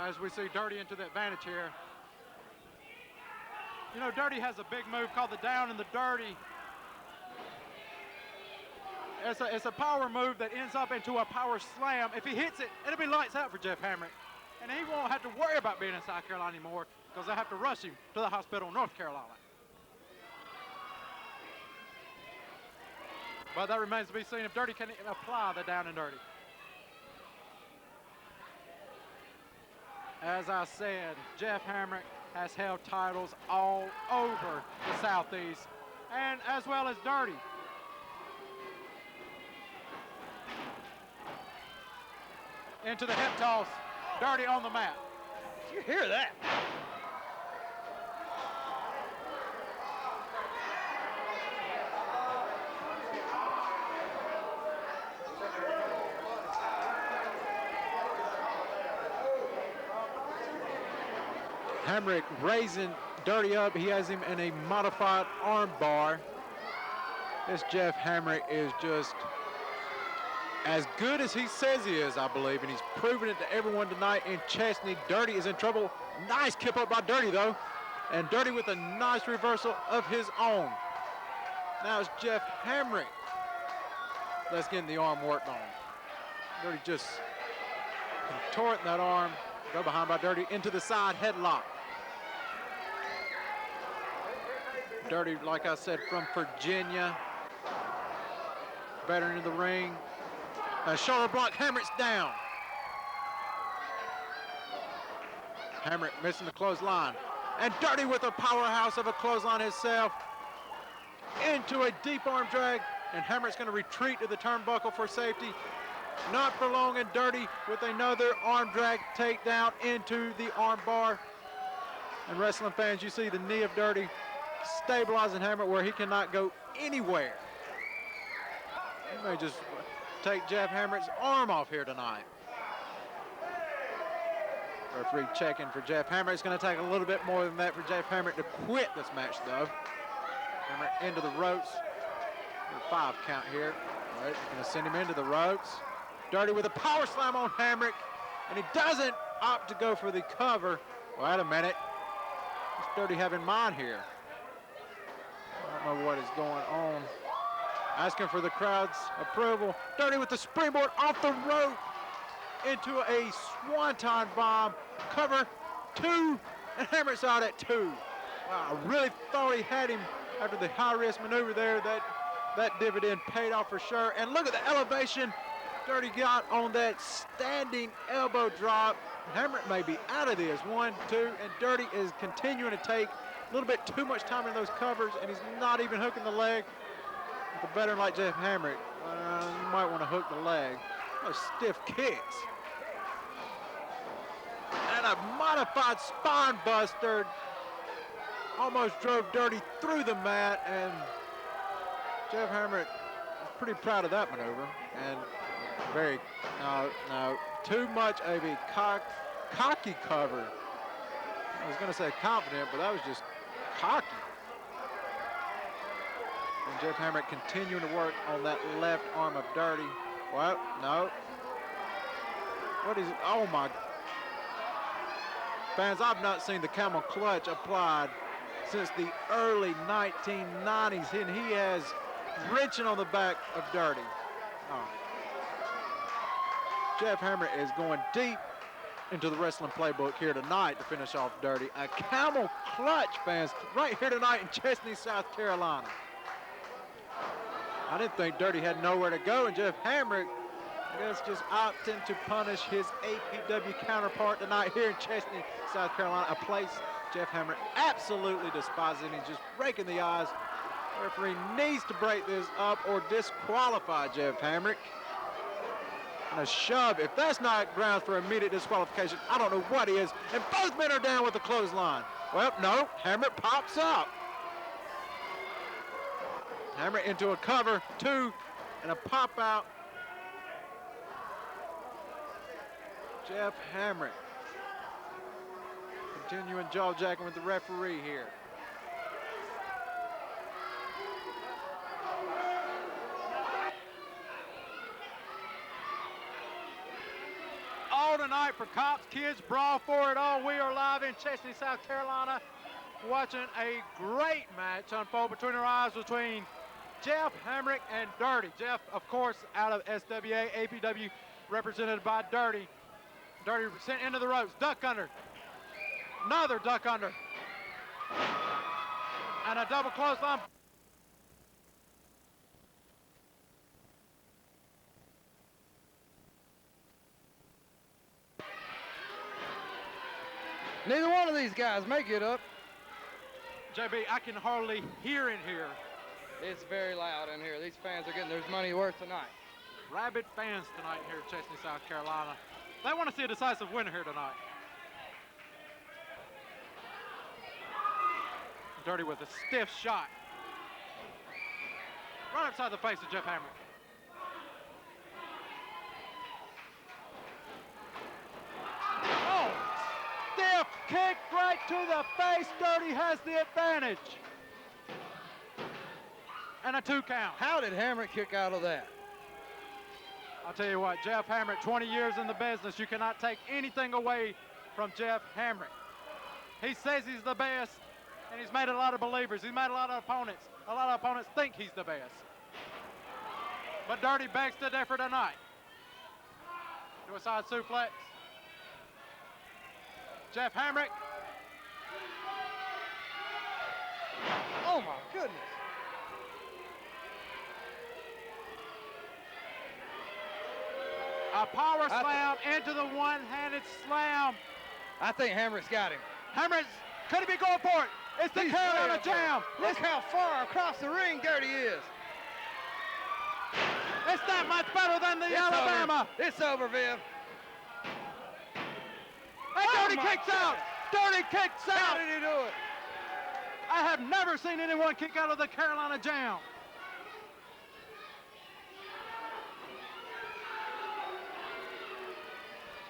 As we see Dirty into the advantage here. You know, Dirty has a big move called the down and the dirty. It's a power move that ends up into a power slam. If he hits it, it'll be lights out for Jeff Hamrick. And he won't have to worry about being in South Carolina anymore because they have to rush him to the hospital in North Carolina. But that remains to be seen if Dirty can apply the down and dirty. As I said, Jeff Hamrick has held titles all over the Southeast, and as well as Dirty. Into the hip toss, Dirty on the mat. Did you hear that? Hamrick raising Dirty up. He has him in a modified arm bar. This Jeff Hamrick is just as good as he says he is, I believe, and he's proven it to everyone tonight in Chesnee. Dirty is in trouble. Nice kip up by Dirty, though. And Dirty with a nice reversal of his own. Now it's Jeff Hamrick that's getting the arm worked on. Dirty just contorting that arm. Go behind by Dirty into the side headlock. Dirty, like I said, from Virginia. Veteran in the ring. A shoulder block, Hamrick's down. Hamrick missing the clothesline. And Dirty with a powerhouse of a clothesline himself. Into a deep arm drag. And Hamrick's going to retreat to the turnbuckle for safety. Not for long, and Dirty with another arm drag takedown into the arm bar. And wrestling fans, you see the knee of Dirty stabilizing Hamrick where he cannot go anywhere. He may just take Jeff Hamrick's arm off here tonight. Referee checking for Jeff Hamrick. It's going to take a little bit more than that for Jeff Hamrick to quit this match, though. Hamrick into the ropes. 5 count here. All right, going to send him into the ropes. Dirty with a power slam on Hamrick, and he doesn't opt to go for the cover. Wait a minute. What's Dirty have in mind here? I don't know what is going on. Asking for the crowd's approval. Dirty with the springboard off the rope into a swanton bomb. Cover 2, and Hamrick's out at 2. Wow, I really thought he had him after the high-risk maneuver there. That dividend paid off for sure. And look at the elevation Dirty got on that standing elbow drop. Hamrick may be out of this. 1, 2, and Dirty is continuing to take a little bit too much time in those covers, and he's not even hooking the leg. With a veteran like Jeff Hamrick, you might want to hook the leg. Those stiff kicks. And a modified spine buster. almost drove Dirty through the mat, and Jeff Hamrick is pretty proud of that maneuver. And very, no, too much of a cocky cover. I was going to say confident, but that was just cocky. And Jeff Hamrick continuing to work on that left arm of Dirty. Well, no. What is it? Oh my. Fans, I've not seen the camel clutch applied since the early 1990s, and he has wrenching on the back of Dirty. Oh. Jeff Hamrick is going deep into the wrestling playbook here tonight to finish off Dirty. A camel clutch, fans, right here tonight in Chesnee, South Carolina. I didn't think Dirty had nowhere to go, and Jeff Hamrick, I guess, just opting to punish his APW counterpart tonight here in Chesnee, South Carolina, a place Jeff Hamrick absolutely despises, and he's just breaking the eyes. The referee needs to break this up or disqualify Jeff Hamrick. And a shove, if that's not grounds for immediate disqualification, I don't know what is. And both men are down with the clothesline. Well, no, Hamrick pops up. Hamrick into a cover, 2, and a pop out. Jeff Hamrick continuing jaw jacking with the referee here. All tonight for Cops Kids Brawl for It All. We are live in Chesnee, South Carolina, watching a great match unfold between our eyes between Jeff Hamrick and Dirty. Jeff, of course, out of SWA, APW, represented by Dirty. Dirty sent into the ropes, duck under. Another duck under. And a double clothesline. Neither one of these guys may get up. JB, I can hardly hear in here. It's very loud in here. These fans are getting their money worth tonight. Rabid fans tonight here at Chesnee, South Carolina. They want to see a decisive winner here tonight. Dirty with a stiff shot. Right upside the face of Jeff Hamrick. Oh, stiff kick right to the face. Dirty has the advantage. And a 2 count. How did Hamrick kick out of that? I'll tell you what, Jeff Hamrick, 20 years in the business. You cannot take anything away from Jeff Hamrick. He says he's the best, and he's made a lot of believers. He's made a lot of opponents. A lot of opponents think he's the best. But Dirty begs to differ tonight. Suicide suplex. Jeff Hamrick. Oh my goodness. A power slam into the one-handed slam. I think Hamrick's got him. Hamrick, could he be going for it? It's the Carolina Jam. Look how far across the ring Dirty is. It's not much better than the Alabama. It's over, Viv. And Dirty kicks out. Dirty kicks out. How did he do it? I have never seen anyone kick out of the Carolina Jam.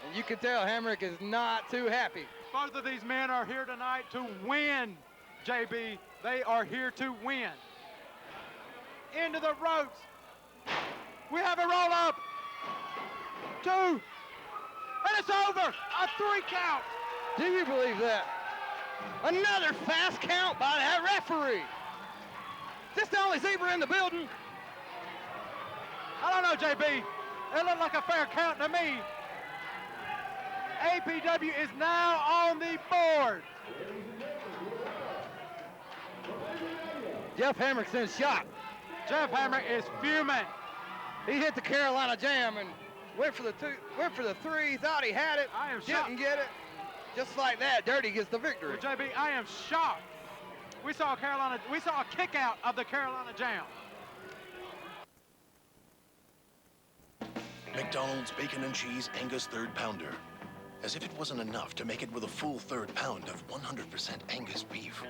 And you can tell Hamrick is not too happy. Both of these men are here tonight to win, JB. They are here to win. Into the ropes. We have a roll up. 2. And it's over. A 3 count. Do you believe that? Another fast count by that referee. Is this the only zebra in the building? I don't know, JB. It looked like a fair count to me. APW is now on the board. Jeff Hamrick's in shock. Jeff Hamrick is fuming. He hit the Carolina Jam and went for the 3, thought he had it, I am didn't shocked. get it. Just like that, Dirty gets the victory. Well, JB, I am shocked. We saw a kick out of the Carolina Jam. McDonald's Bacon and Cheese Angus 3rd Pounder. As if it wasn't enough to make it with a full 3rd pound of 100% Angus beef.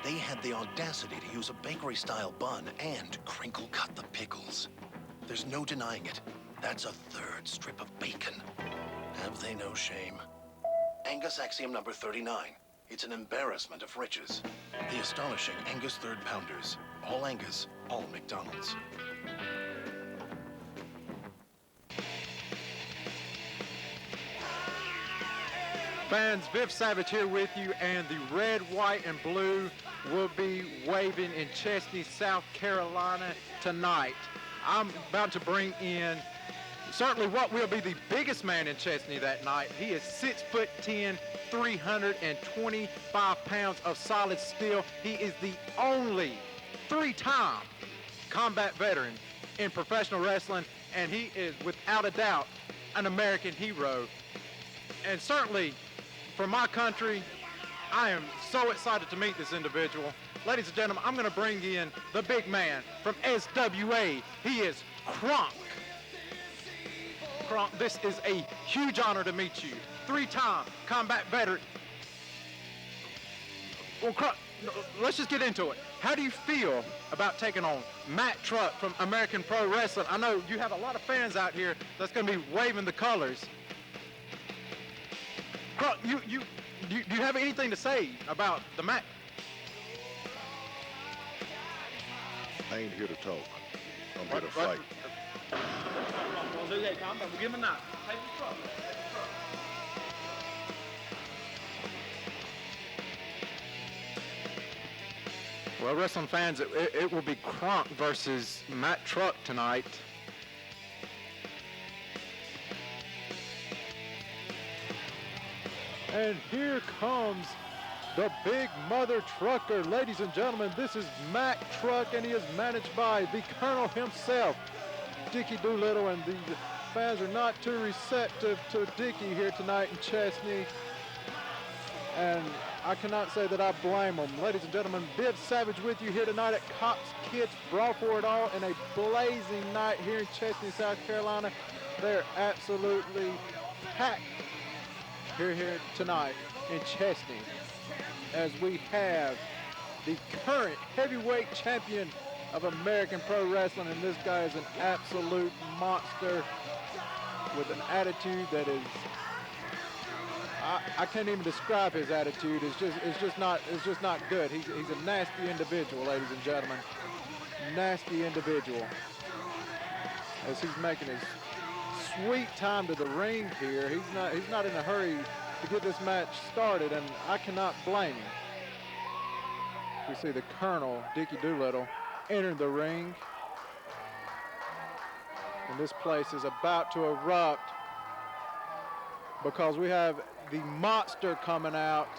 They had the audacity to use a bakery-style bun and crinkle-cut the pickles. There's no denying it. That's a third strip of bacon. Have they no shame? Angus axiom number 39. It's an embarrassment of riches. The astonishing Angus third pounders. All Angus, all McDonald's. Fans, Viv Savage here with you, and the red, white, and blue will be waving in Chesnee, South Carolina tonight. I'm about to bring in certainly what will be the biggest man in Chesnee that night. He is 6'10", 325 pounds of solid steel. He is the only three-time combat veteran in professional wrestling, and he is without a doubt an American hero. And certainly for my country, I am so excited to meet this individual. Ladies and gentlemen, I'm going to bring in the big man from SWA. He is Kronk. Kronk, this is a huge honor to meet you. Three-time combat veteran. Well, Kronk, let's just get into it. How do you feel about taking on Matt Truck from American Pro Wrestling? I know you have a lot of fans out here that's going to be waving the colors. Kronk, do you have anything to say about the match? I ain't here to talk. I'm here to fight. Don't do that, calm down. We'll give him a knife. Take the truck. Well, wrestling fans, it will be Kronk versus Matt Truck tonight. And here comes the big mother trucker. Ladies and gentlemen, this is Matt Truck, and he is managed by the Colonel himself, Dickie Doolittle, and the fans are not too receptive to Dickie here tonight in Chesnee. And I cannot say that I blame them. Ladies and gentlemen, Viv Savage with you here tonight at Cops Kids Brawl for It All in a blazing night here in Chesnee, South Carolina. They're absolutely packed here tonight in Chesnee, as we have the current heavyweight champion of American Pro Wrestling, and this guy is an absolute monster with an attitude that is, I can't even describe his attitude. It's just not good. He's a nasty individual, ladies and gentlemen. Nasty individual. As he's making his sweet time to the ring here. He's not in a hurry to get this match started, and I cannot blame him. We see the Colonel, Dickie Doolittle, enter the ring. And this place is about to erupt because we have the monster coming out.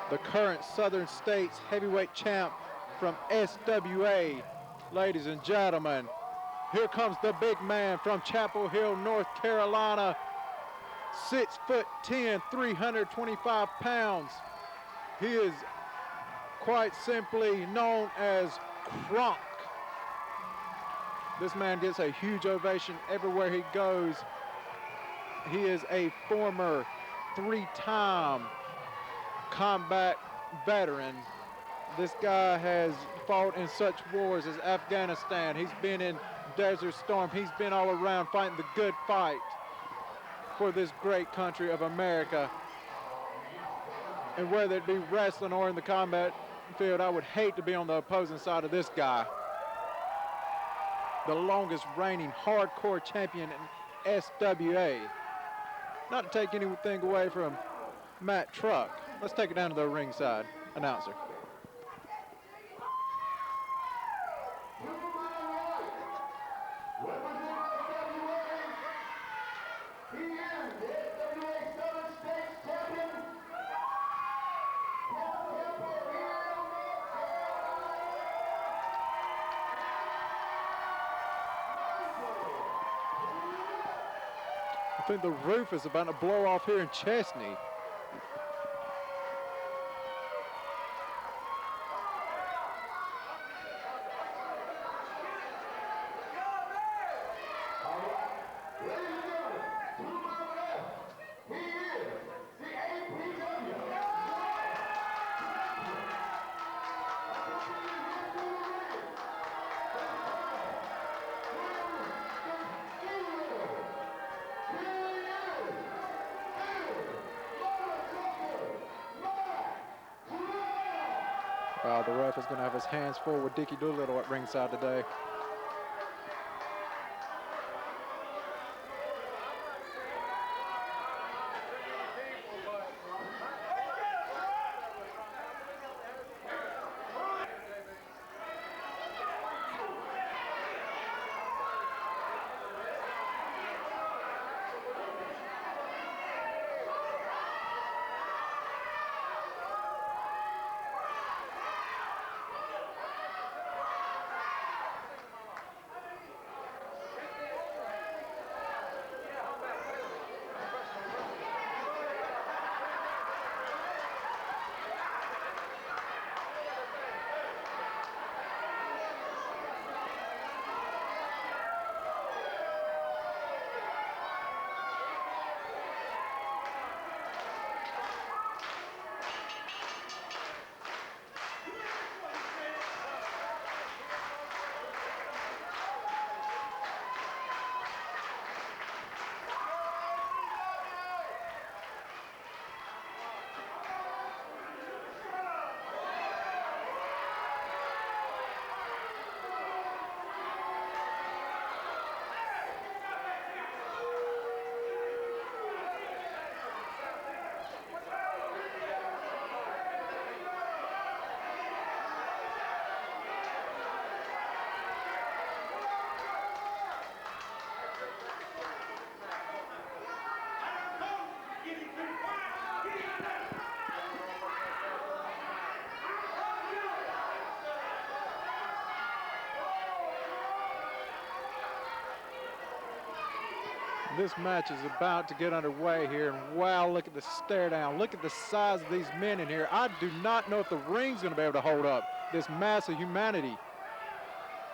The current Southern States heavyweight champ from SWA. Ladies and gentlemen, here comes the big man from Chapel Hill, North Carolina. 6'10", 325 pounds. He is quite simply known as Kronk. This man gets a huge ovation everywhere he goes. He is a former three-time combat veteran. This guy has fought in such wars as Afghanistan. He's been in Desert Storm. He's been all around fighting the good fight for this great country of America. And whether it be wrestling or in the combat field, I would hate to be on the opposing side of this guy. The longest reigning hardcore champion in SWA. Not to take anything away from Matt Truck. Let's take it down to the ringside announcer. I think the roof is about to blow off here in Chesnee. The ref is going to have his hands full with Dickie Doolittle at ringside today. This match is about to get underway here, and wow, look at the stare down. Look at the size of these men in here. I do not know if the ring's going to be able to hold up this mass of humanity.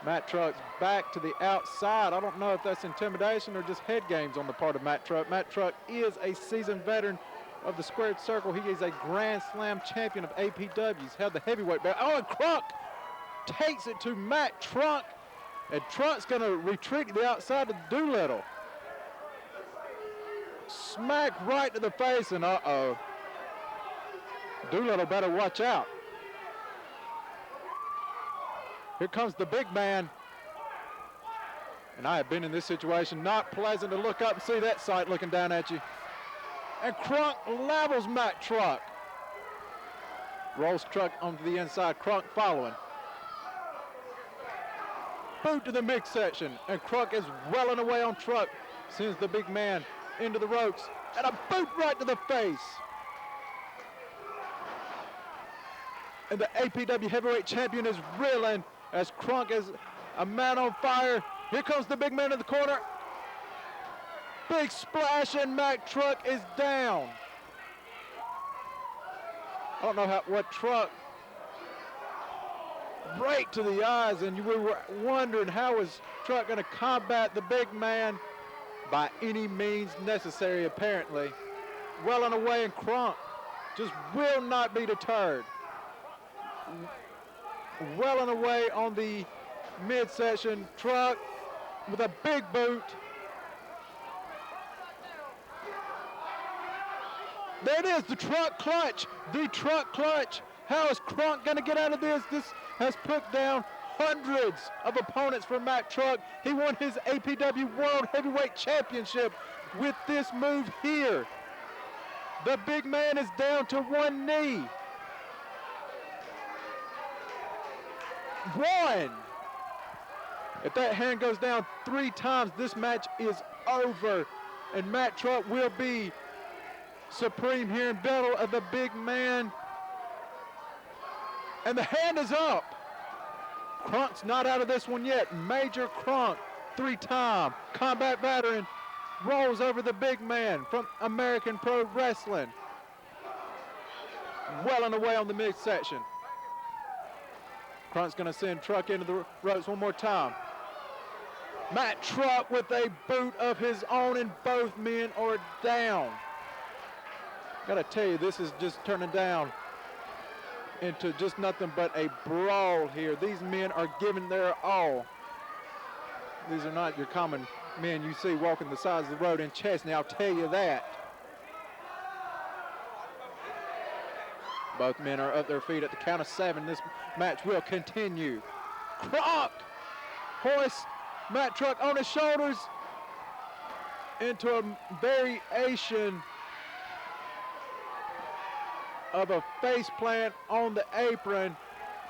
Matt Truck's back to the outside. I don't know if that's intimidation or just head games on the part of Matt Truck. Matt Truck is a seasoned veteran of the squared circle. He is a Grand Slam champion of APW. He's held the heavyweight belt. Oh, and Crunk takes it to Matt Truck, and Truck's going to retreat to the outside of Doolittle. Smack right to the face, and uh-oh. Doolittle better watch out. Here comes the big man. And I have been in this situation. Not pleasant to look up and see that sight looking down at you. And Crunk levels Matt Truck. Rolls Truck onto the inside, Crunk following. Boot to the midsection, and Crunk is welling away on Truck. Sends the big man into the ropes, and a boot right to the face. And the APW heavyweight champion is reeling as Crunk is a man on fire. Here comes the big man in the corner. Big splash, and Mack Truck is down. I don't know what Truck, right to the eyes, and we were wondering how is Truck going to combat the big man. By any means necessary, apparently. Welling away, and Crunk just will not be deterred. Welling away on the midsection. Truck with a big boot. There it is, the Truck clutch. The Truck clutch. How is Crunk going to get out of this? This has put down hundreds of opponents for Matt Truck. He won his APW World Heavyweight Championship with this move here. The big man is down to one knee. One. If that hand goes down 3 times, this match is over. And Matt Truck will be supreme here in battle of the big man. And the hand is up. Crunk's not out of this one yet. Major Crunk, 3-time combat veteran, rolls over the big man from American Pro Wrestling. Welling away on the midsection. Crunk's going to send Truck into the ropes one more time. Matt Truck with a boot of his own, and both men are down. Gotta tell you, this is just turning down into just nothing but a brawl here. These men are giving their all. These are not your common men you see walking the sides of the road in Chesnee, I'll tell you that. Both men are up their feet at the count of 7. This match will continue. Kronk hoists Mack Truck on his shoulders into a variation of a face plant on the apron,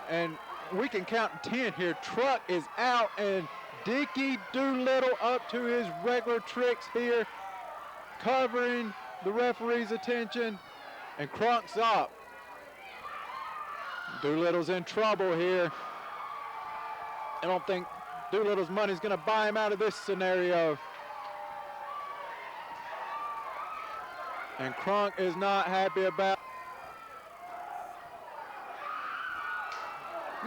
and we can count 10 here. Truck is out, and Dickie Doolittle up to his regular tricks here, covering the referee's attention, and Kronk's up. Doolittle's in trouble here. I don't think Doolittle's money's gonna buy him out of this scenario. And Kronk is not happy about.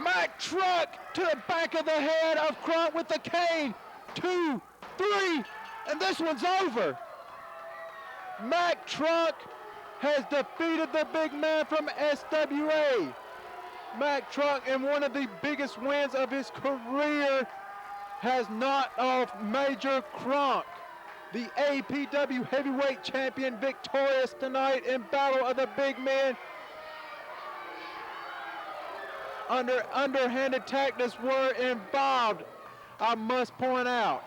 Mack Truck to the back of the head of Kronk with the cane. 2, 3, and this one's over. Mack Truck has defeated the big man from SWA. Mack Truck, in one of the biggest wins of his career, has knocked off Major Kronk, the APW heavyweight champion, victorious tonight in Battle of the Big Men. Underhanded tactics were involved, I must point out.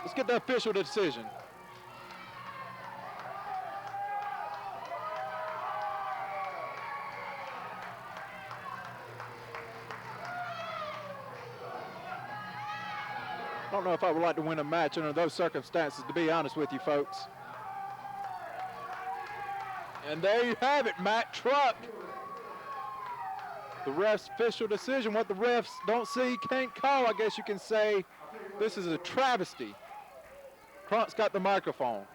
Let's get the official decision. I don't know if I would like to win a match under those circumstances, to be honest with you folks. And there you have it, Mack Truck. The ref's official decision. What the refs don't see, can't call, I guess you can say. This is a travesty. Kronk's got the microphone.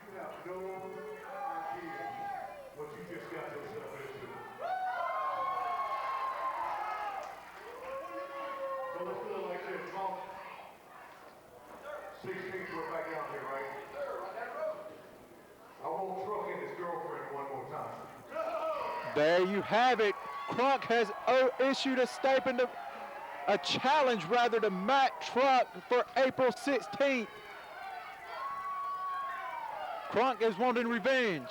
There you have it. Kronk has issued a statement, a challenge rather, to Mack Truck for April 16th. Kronk is wanting revenge.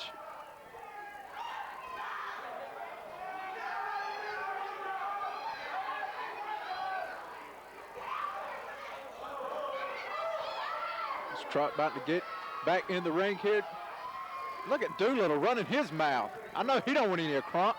Is Truck about to get back in the ring here? Look at Doolittle running his mouth. I know he don't want any of Kronk.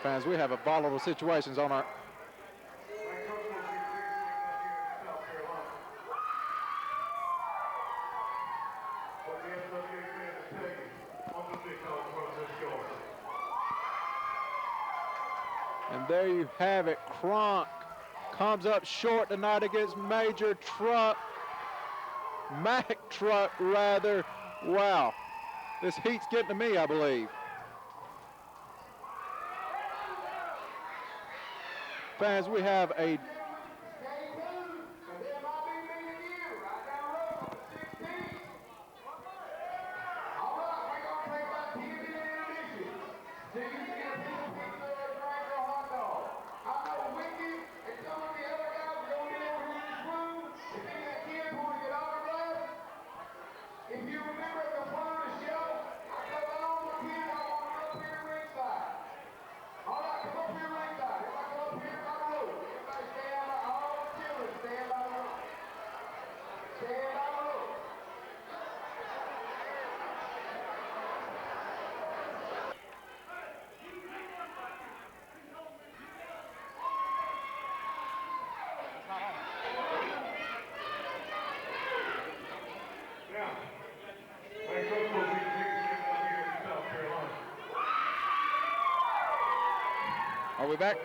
Fans, we have a volatile situations on our. And there you have it. Kronk comes up short tonight against Major Truck. Mack Truck, rather. Wow. This heat's getting to me, I believe. Fans, we have a Are we back?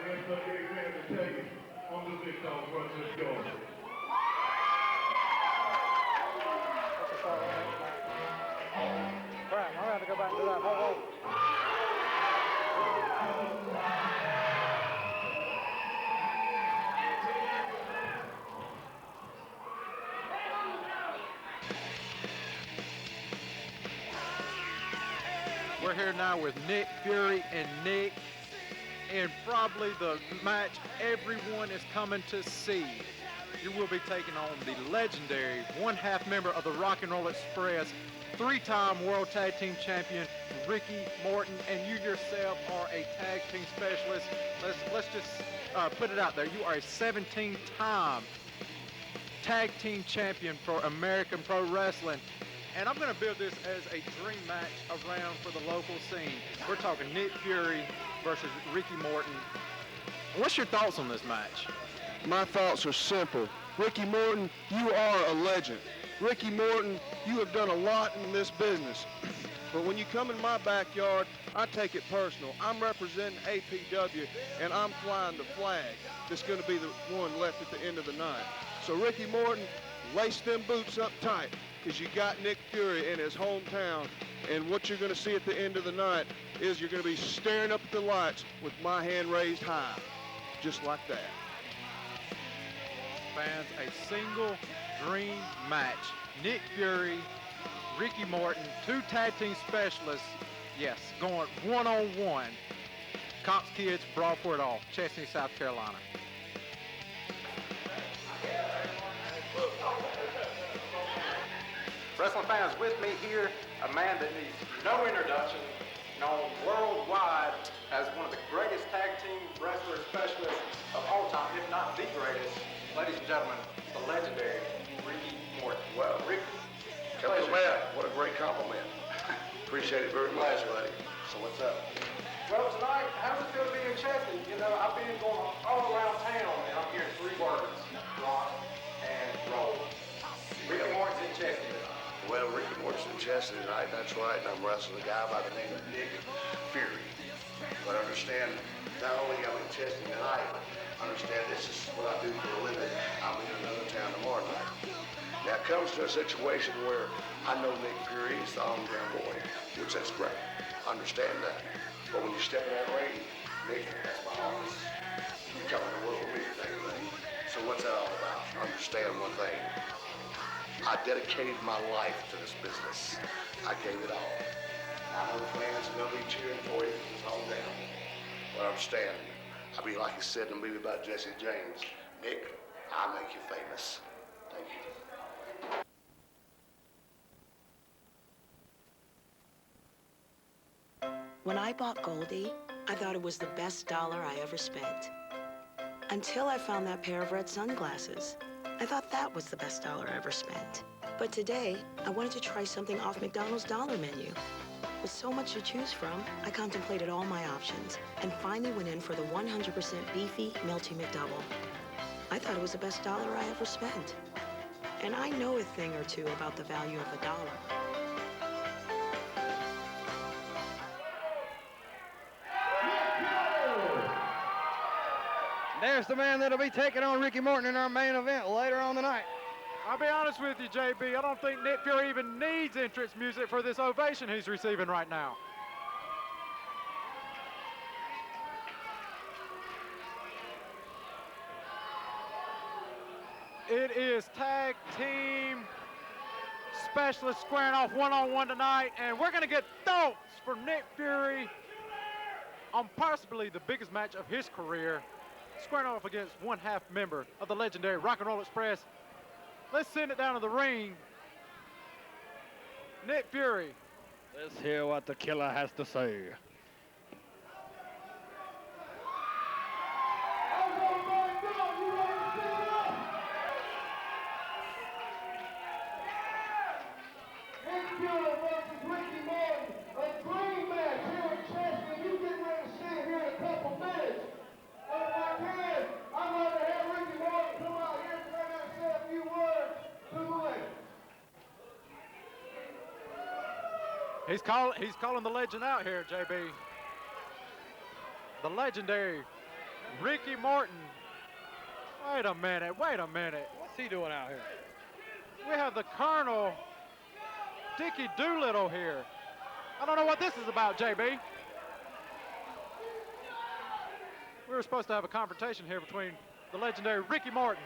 Crap, I have to go back to that whole. We're here now with Nick Fury and Nick, and probably the match everyone is coming to see. You will be taking on the legendary one-half member of the Rock and Roll Express, three-time World Tag Team Champion, Ricky Morton, and you yourself are a tag team specialist. Let's just put it out there. You are a 17-time tag team champion for American Pro Wrestling. And I'm going to build this as a dream match around for the local scene. We're talking Nick Fury versus Ricky Morton. What's your thoughts on this match? My thoughts are simple. Ricky Morton, you are a legend. Ricky Morton, you have done a lot in this business. But when you come in my backyard, I take it personal. I'm representing APW, and I'm flying the flag that's going to be the one left at the end of the night. So Ricky Morton, lace them boots up tight, because you got Nick Fury in his hometown, and what you're going to see at the end of the night is you're going to be staring up at the lights with my hand raised high, just like that. Fans, a single dream match. Nick Fury, Ricky Morton, two tag team specialists, yes, going one-on-one. Cops Kids, Brawl for it all, Chesnee, South Carolina. Wrestling fans, with me here, a man that needs no introduction, known worldwide as one of the greatest tag team wrestler specialists of all time, if not the greatest. Ladies and gentlemen, the legendary Ricky Morton. Well, Rick, Captain Man, what a great compliment. Appreciate it very much, buddy. So what's up? Well, tonight, how does it feel to be in Chesnee? You know, I've been going all around town, and I'm hearing three words: rock and roll. Ricky Morton's in Chesnee tonight. Well, Ricky Morton's in Chesney tonight, that's right, and I'm wrestling a guy by the name of Nick Fury. But understand, not only am I in Chesney tonight, understand this is what I do for a living. I'll be in another town tomorrow night. Now it comes to a situation where I know Nick Fury is the hometown boy, which that's great. Understand that. But when you step in that ring, Nick, that's my office. You come in to work with me today, buddy. So what's that all about? Understand one thing. I dedicated my life to this business. I gave it all. I know the fans are gonna be cheering for you because it's hometown. But understand, I'll be like he said in the movie about Jesse James. Nick, I'll make you famous. Thank you. When I bought Goldie, I thought it was the best dollar I ever spent. Until I found that pair of red sunglasses. I thought that was the best dollar I ever spent. But today, I wanted to try something off McDonald's dollar menu. With so much to choose from, I contemplated all my options and finally went in for the 100% beefy Melty McDouble. I thought it was the best dollar I ever spent. And I know a thing or two about the value of a dollar. There's the man that'll be taking on Ricky Morton in our main event later on tonight. I'll be honest with you, JB, I don't think Nick Fury even needs entrance music for this ovation he's receiving right now. It is tag team specialists squaring off one-on-one tonight, and we're going to get thoughts from Nick Fury on possibly the biggest match of his career, squaring off against one-half member of the legendary Rock and Roll Express. Let's send it down to the ring. Nick Fury. Let's hear what the killer has to say. He's calling the legend out here, JB. The legendary Ricky Morton. Wait a minute. What's he doing out here? We have the Colonel, Dickie Doolittle here. I don't know what this is about, JB. We were supposed to have a confrontation here between the legendary Ricky Morton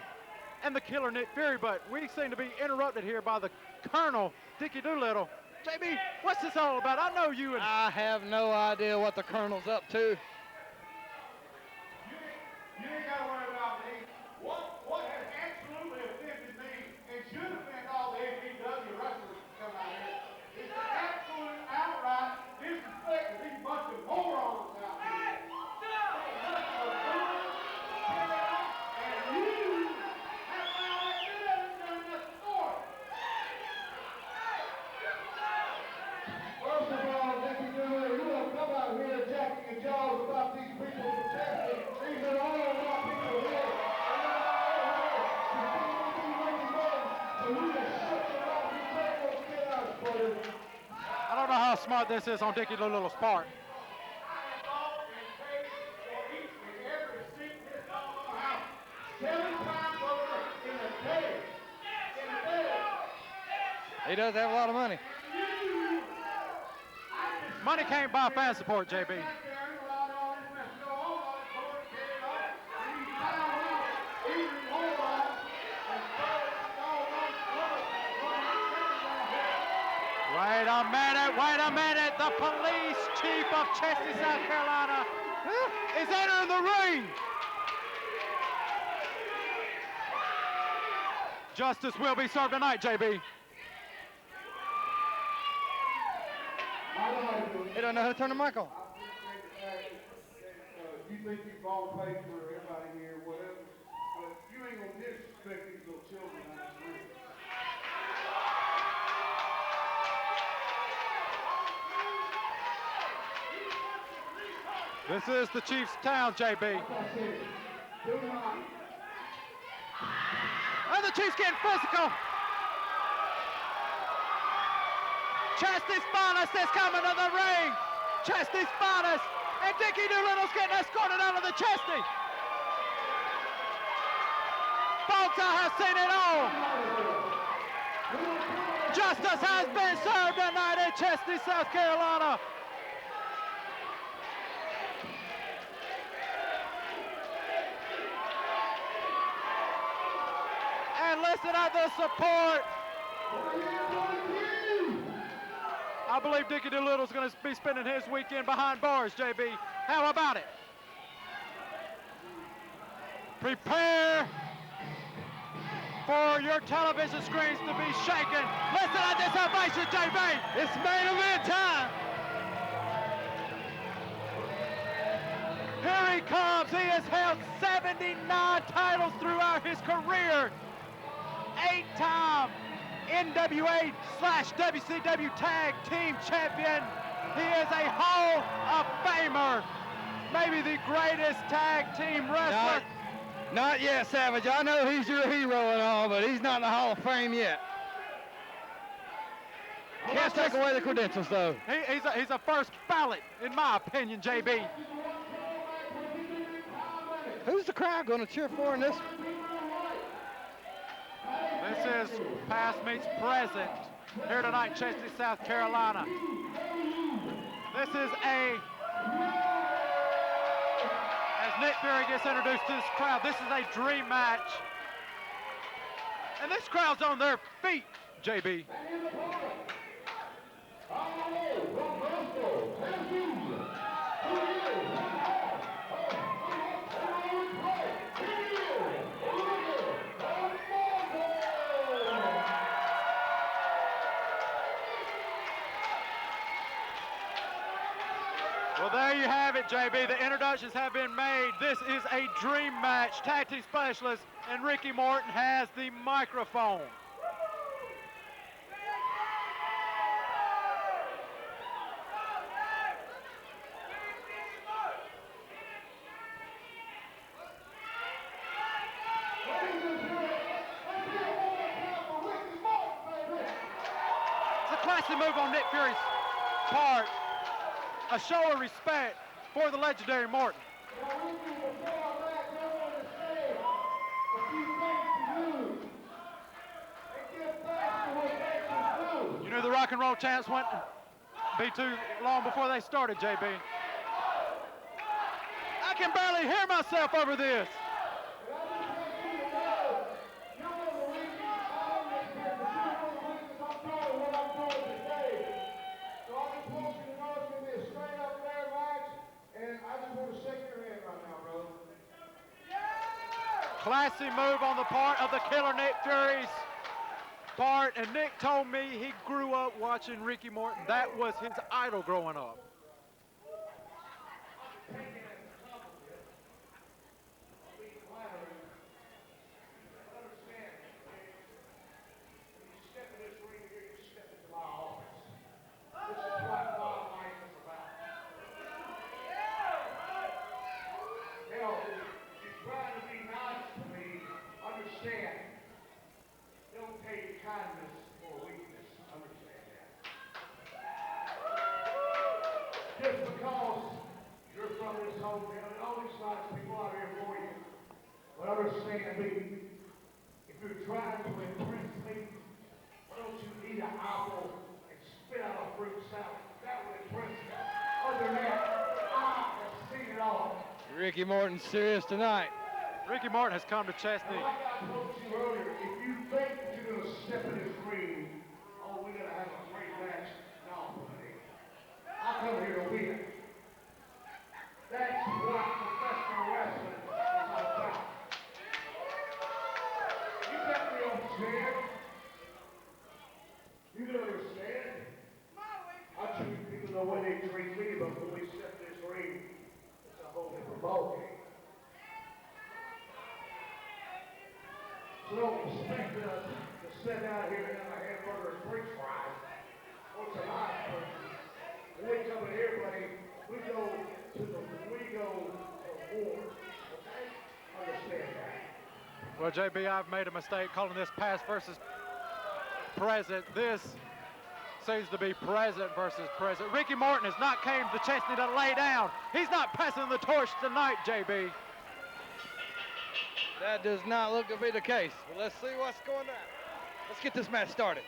and the killer Nick Fury, but we seem to be interrupted here by the Colonel, Dickie Doolittle. JB, what's this all about? I know you and... I have no idea what the Colonel's up to. You ain't got to worry about me. What has absolutely offended me and should offend all the APW wrestlers that come out here is the absolute outright disrespect of these bunch of morons out here. And you have found that good evidence during this sport. First of all, Dickie Dooley, you have come out here jacking your jaws about these people from Chesnee. These are all our people here. I don't know how smart this is on Dickie Doolittle's part. He does have a lot of money. Money can't buy fan support, JB. Wait a minute. The police chief of Chesnee, South Carolina is entering the ring. Justice will be served tonight, JB. He don't know how to turn the mic on. You think you've all paid for everybody here, whatever, but you ain't gonna disrespect these little children on this ring. This is the Chiefs' town, JB. And the Chiefs getting physical. Chesenee's finest is coming to the ring. Chesnee's finest. And Dickie Doolittle's getting escorted out of the Chesnee. Folks, I have seen it all. Justice has been served tonight in Chesnee, South Carolina. And listen at the support. I believe Dickie Doolittle's going to be spending his weekend behind bars, JB. How about it? Prepare for your television screens to be shaken. Listen at this ovation, JB. It's main event time. Here he comes. He has held 79 titles throughout his career. 8-time NWA/WCW Tag Team Champion. He is a Hall of Famer. Maybe the greatest tag team wrestler. Not yet, Savage. I know he's your hero and all, but he's not in the Hall of Fame yet. Can't take away the credentials, though. He's a first ballot, in my opinion, JB. Who's the crowd going to cheer for in this? This is past meets present here tonight, Chesnee, South Carolina. This is as Nick Fury gets introduced to this crowd, this is a dream match. And this crowd's on their feet, JB. Well, there you have it, JB. The introductions have been made. This is a dream match. Tag team specialist, and Ricky Morton has the microphone. It's a classy move on Nick Fury's part. A show of respect for the legendary Morton. You knew the rock and roll chants wouldn't be too long before they started, JB. I can barely hear myself over this. Classy move on the part of the killer Nick Fury's part, and Nick told me he grew up watching Ricky Morton. That was his idol growing up. Just because you're from this hometown, and all these nice people out here for you. But understand me, if you're trying to impress me, why don't you eat an apple and spit out a fruit salad? That would impress me. Other than that, I have seen it all. Ricky Morton serious tonight. Ricky Morton has come to Chesnee. And like I told you earlier, if you think that you're going to step in this ring, oh, we're going to have a great match. No, buddy. I come here to win. That's what professional wrestling is all about. You got me upset. You don't understand. I treat people the way they treat me, but when we step in this ring, it's a whole different ballgame. So don't expect us to sit out here and have a hamburger and french fries once a night, but when we come in here, buddy, we go to war, okay? Understand that. Well, JB, I've made a mistake calling this past versus present. This seems to be present versus present. Ricky Morton has not came to Chesnee to lay down. He's not passing the torch tonight, JB. That does not look to be the case. But let's see what's going on. Let's get this match started.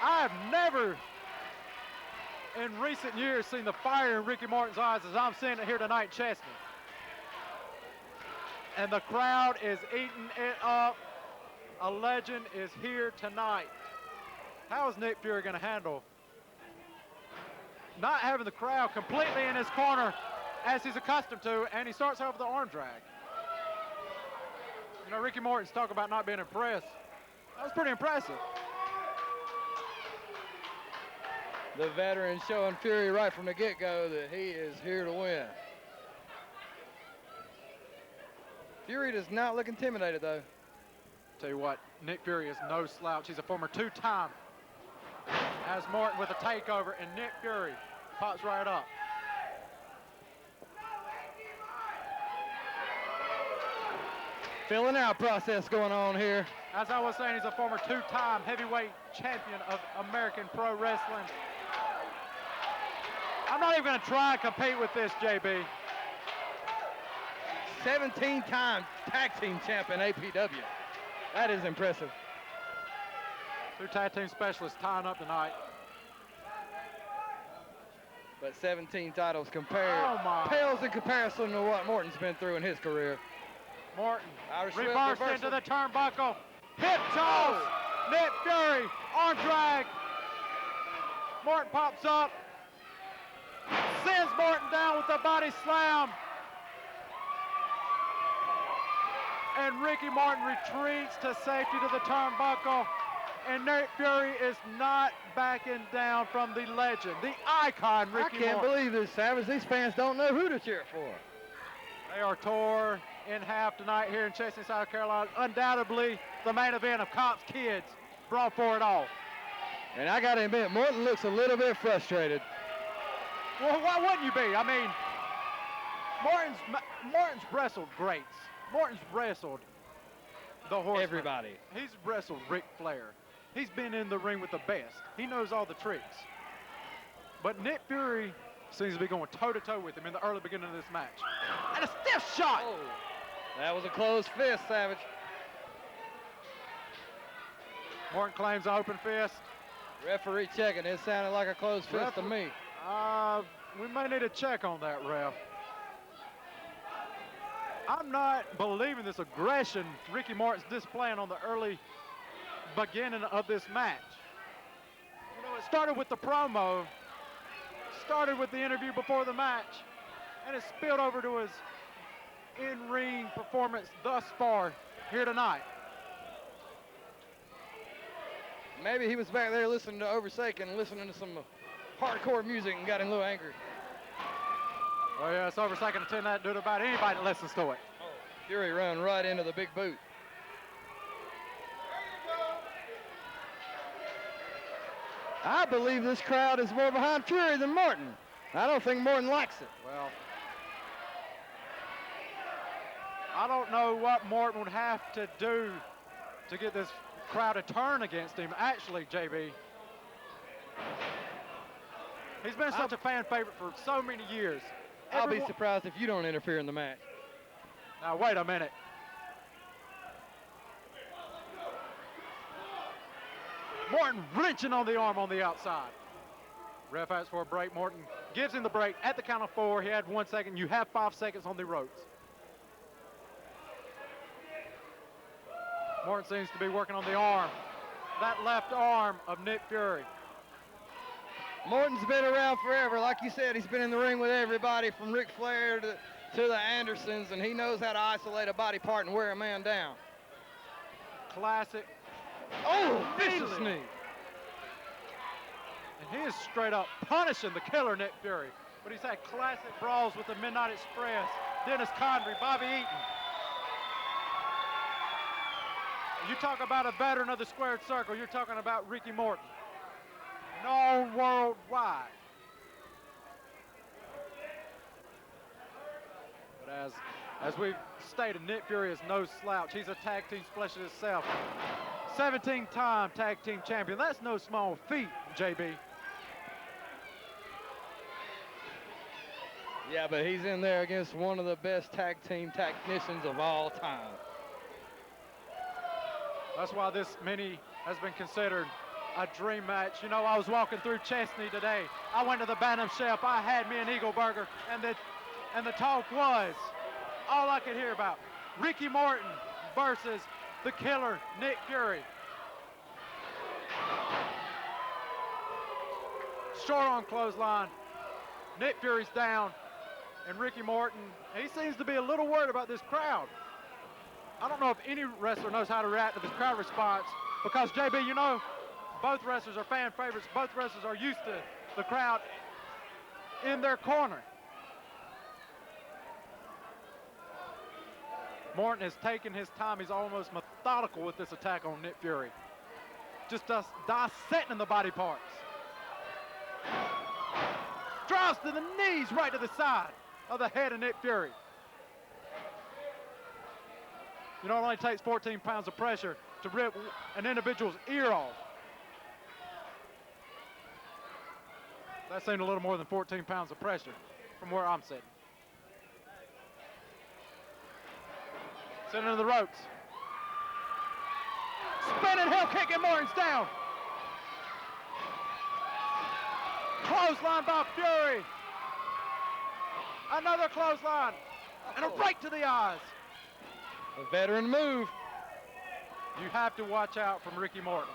I've never in recent years seen the fire in Ricky Morton's eyes as I'm seeing it here tonight, Chesnee. And the crowd is eating it up. A legend is here tonight. How is Nick Fury going to handle not having the crowd completely in his corner as he's accustomed to, and he starts out with the arm drag? You know, Ricky Morton's talk about not being impressed. That was pretty impressive. The veteran showing Fury right from the get-go that he is here to win. Fury does not look intimidated, though. Tell you what, Nick Fury is no slouch. He's a former two-time. As Morton with a takeover, and Nick Fury pops right up. Filling out process going on here. As I was saying, he's a former two-time heavyweight champion of American Pro Wrestling. I'm not even going to try and compete with this, JB. 17-time tag team champion APW. That is impressive. Two tag team specialists tying up tonight. But 17 titles pales in comparison to what Morton's been through in his career. Morton Irish reversed into the turnbuckle. Hip toss. Nick Fury, arm drag. Morton pops up. Sends Morton down with a body slam. And Ricky Morton retreats to safety to the turnbuckle. And Nick Fury is not backing down from the legend, the icon, Ricky Morton. I can't believe this, Savage. These fans don't know who to cheer for. They are tore in half tonight here in Chesnee, South Carolina. Undoubtedly, the main event of Cops Kids brought for it all. And I got to admit, Morton looks a little bit frustrated. Well, why wouldn't you be? I mean, Morton's wrestled greats. Morton's wrestled the Horseman. Everybody. He's wrestled Ric Flair. He's been in the ring with the best. He knows all the tricks. But Nick Fury seems to be going toe-to-toe with him in the early beginning of this match. And a stiff shot! Oh, that was a closed fist, Savage. Morton claims an open fist. Referee checking. It sounded like a closed fist to me. We may need a check on that, ref. I'm not believing this aggression Ricky Morton's displaying on the early beginning of this match. You know, it started with the promo, started with the interview before the match, and it spilled over to his in-ring performance thus far here tonight. Maybe he was back there listening to Oversaken, listening to some hardcore music and got a little angry. Oh yeah, it's Oversaken to tend that to about anybody that listens to it. Fury run right into the big boot. I believe this crowd is more behind Fury than Morton. I don't think Morton likes it. Well, I don't know what Morton would have to do to get this crowd to turn against him. Actually, JB, he's been such a fan favorite for so many years. I'll be surprised if you don't interfere in the match. Now, wait a minute. Morton wrenching on the arm on the outside. Ref asks for a break. Morton gives him the break at the count of 4. He had 1 second. You have 5 seconds on the ropes. Morton seems to be working on the arm. That left arm of Nick Fury. Morton's been around forever. Like you said, he's been in the ring with everybody from Ric Flair to the Andersons, and he knows how to isolate a body part and wear a man down. Classic. Oh, vicious knee. And he is straight up punishing the killer, Nick Fury. But he's had classic brawls with the Midnight Express, Dennis Condrey, Bobby Eaton. You talk about a veteran of the squared circle, you're talking about Ricky Morton. Known worldwide. But as we've stated, Nick Fury is no slouch. He's a tag team specialist himself. 17-time tag team champion. That's no small feat, JB. Yeah, but he's in there against one of the best tag team technicians of all time. That's why this mini has been considered a dream match. You know, I was walking through Chesnee today. I went to the Bantam Chef. I had me an Eagle Burger, and the talk was all I could hear about. Ricky Morton versus the killer, Nick Fury. Short on clothesline. Nick Fury's down, and Ricky Morton, he seems to be a little worried about this crowd. I don't know if any wrestler knows how to react to this crowd response, because JB, you know, both wrestlers are fan favorites. Both wrestlers are used to the crowd in their corner. Morton has taken his time. He's almost methodical with this attack on Nick Fury. Just dissecting the body parts. Drives to the knees right to the side of the head of Nick Fury. You know, it only takes 14 pounds of pressure to rip an individual's ear off. That seemed a little more than 14 pounds of pressure from where I'm sitting. Sitting into the ropes. Spinning heel kick, and Morton's down. Clothesline by Fury. Another clothesline. And a right to the eyes. A veteran move. You have to watch out from Ricky Morton.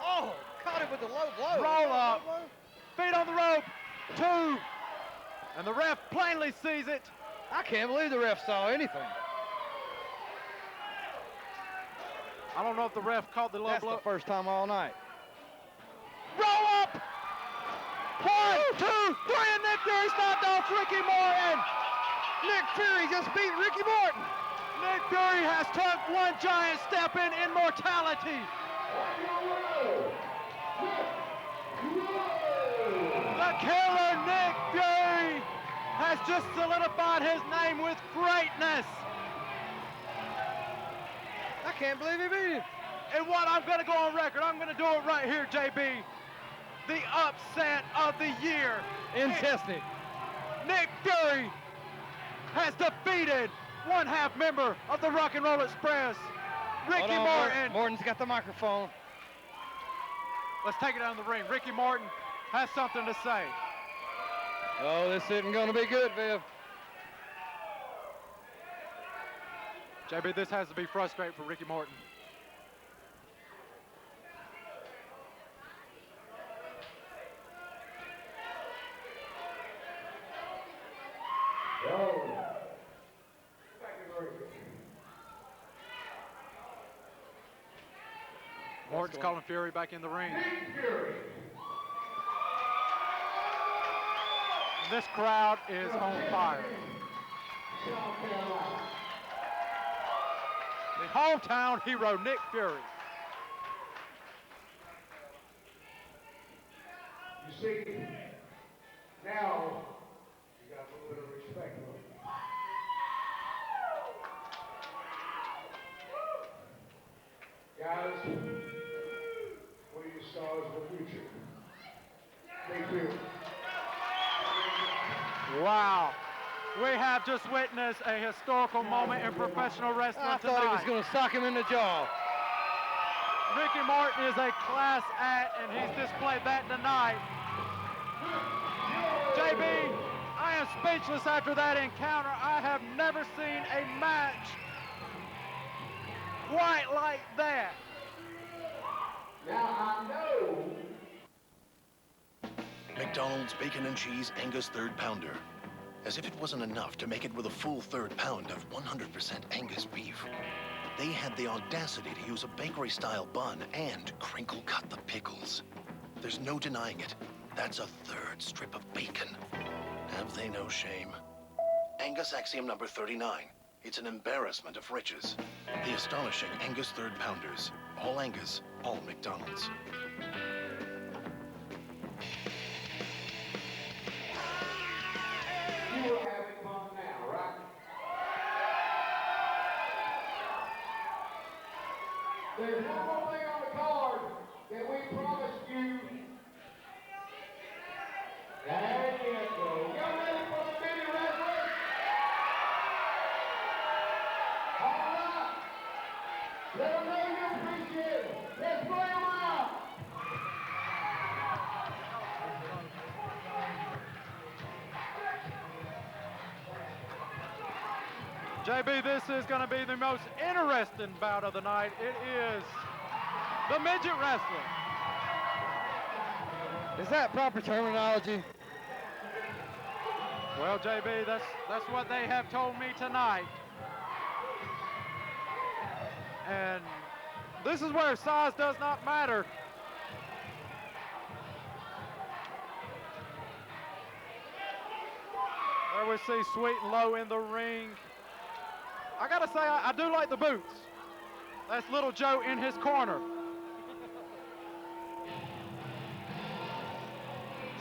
Oh, caught him with the low blow. Roll up. Feet on the rope. 2. And the ref plainly sees it. I can't believe the ref saw anything. I don't know if the ref caught the low blow. That's the first time all night. Roll up. 1, 2, 3, and Nick Fury knocked off Ricky Morton. Nick Fury just beat Ricky Morton. Nick Fury has took one giant step in immortality. The killer Nick Fury has just solidified his name with greatness. I can't believe he beat him. And what I'm going to go on record, I'm going to do it right here, JB. The upset of the year in Chesnee. Nick Fury has defeated one-half member of the Rock and Roll Express, Ricky Morton. Morton's got the microphone. Let's take it down the ring. Ricky Morton has something to say. Oh, this isn't going to be good, Viv. JB, this has to be frustrating for Ricky Morton. Morton's calling Fury back in the ring. This crowd is on fire. The hometown hero, Nick Fury. You see, now you got a little bit of respect for him. Guys, one of your stars of the future. Thank you. Wow. We have just witnessed a historical moment in professional wrestling I tonight. thought he was going to sock him in the jaw. Ricky Morton is a class act, and he's displayed that tonight. JB, I am speechless after that encounter. I have never seen a match quite like that. Now I know. McDonald's Bacon and Cheese Angus Third Pounder. As if it wasn't enough to make it with a full third pound of 100% Angus beef, they had the audacity to use a bakery-style bun and crinkle-cut the pickles. There's no denying it. That's a third strip of bacon. Have they no shame? Angus axiom number 39. It's an embarrassment of riches. The astonishing Angus Third Pounders. All Angus, all McDonald's. You are having fun now, right? There's one more thing on the card that we promised you. There you go. Y'all ready for the mini wrestling? All right. Let them know you appreciate it. Let's bring them out. JB, this is going to be the most interesting bout of the night. It is the midget wrestling. Is that proper terminology? Well, JB, that's what they have told me tonight. And this is where size does not matter. There we see Sweet and Low in the ring. I gotta say, I do like the boots. That's Little Joe in his corner.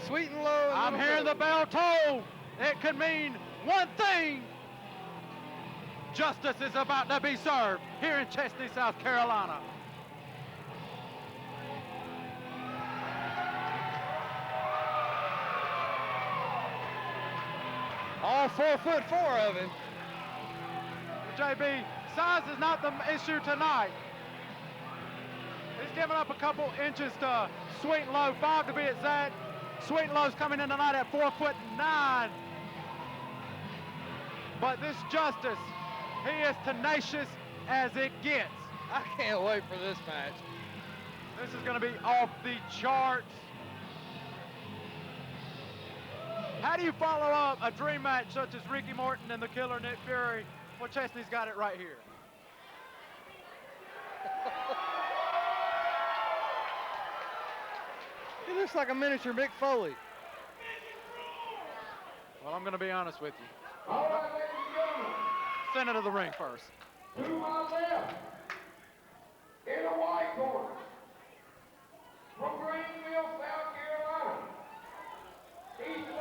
Sweet and Low. I'm hearing the bell toll. It could mean one thing. Justice is about to be served here in Chesnee, South Carolina. All 4'4" of him. JB, size is not the issue tonight. He's giving up a couple inches to Sweet and Low, 5 to be exact. Sweet and Low's coming in tonight at 4'9". But this Justice, he is tenacious as it gets. I can't wait for this match. This is going to be off the charts. How do you follow up a dream match such as Ricky Morton and the Killer Nick Fury? Well, Chesnee's got it right here. He looks like a miniature Mick Foley. Well, I'm going to be honest with you. All right, ladies and gentlemen. Send it to the ring first. To my left,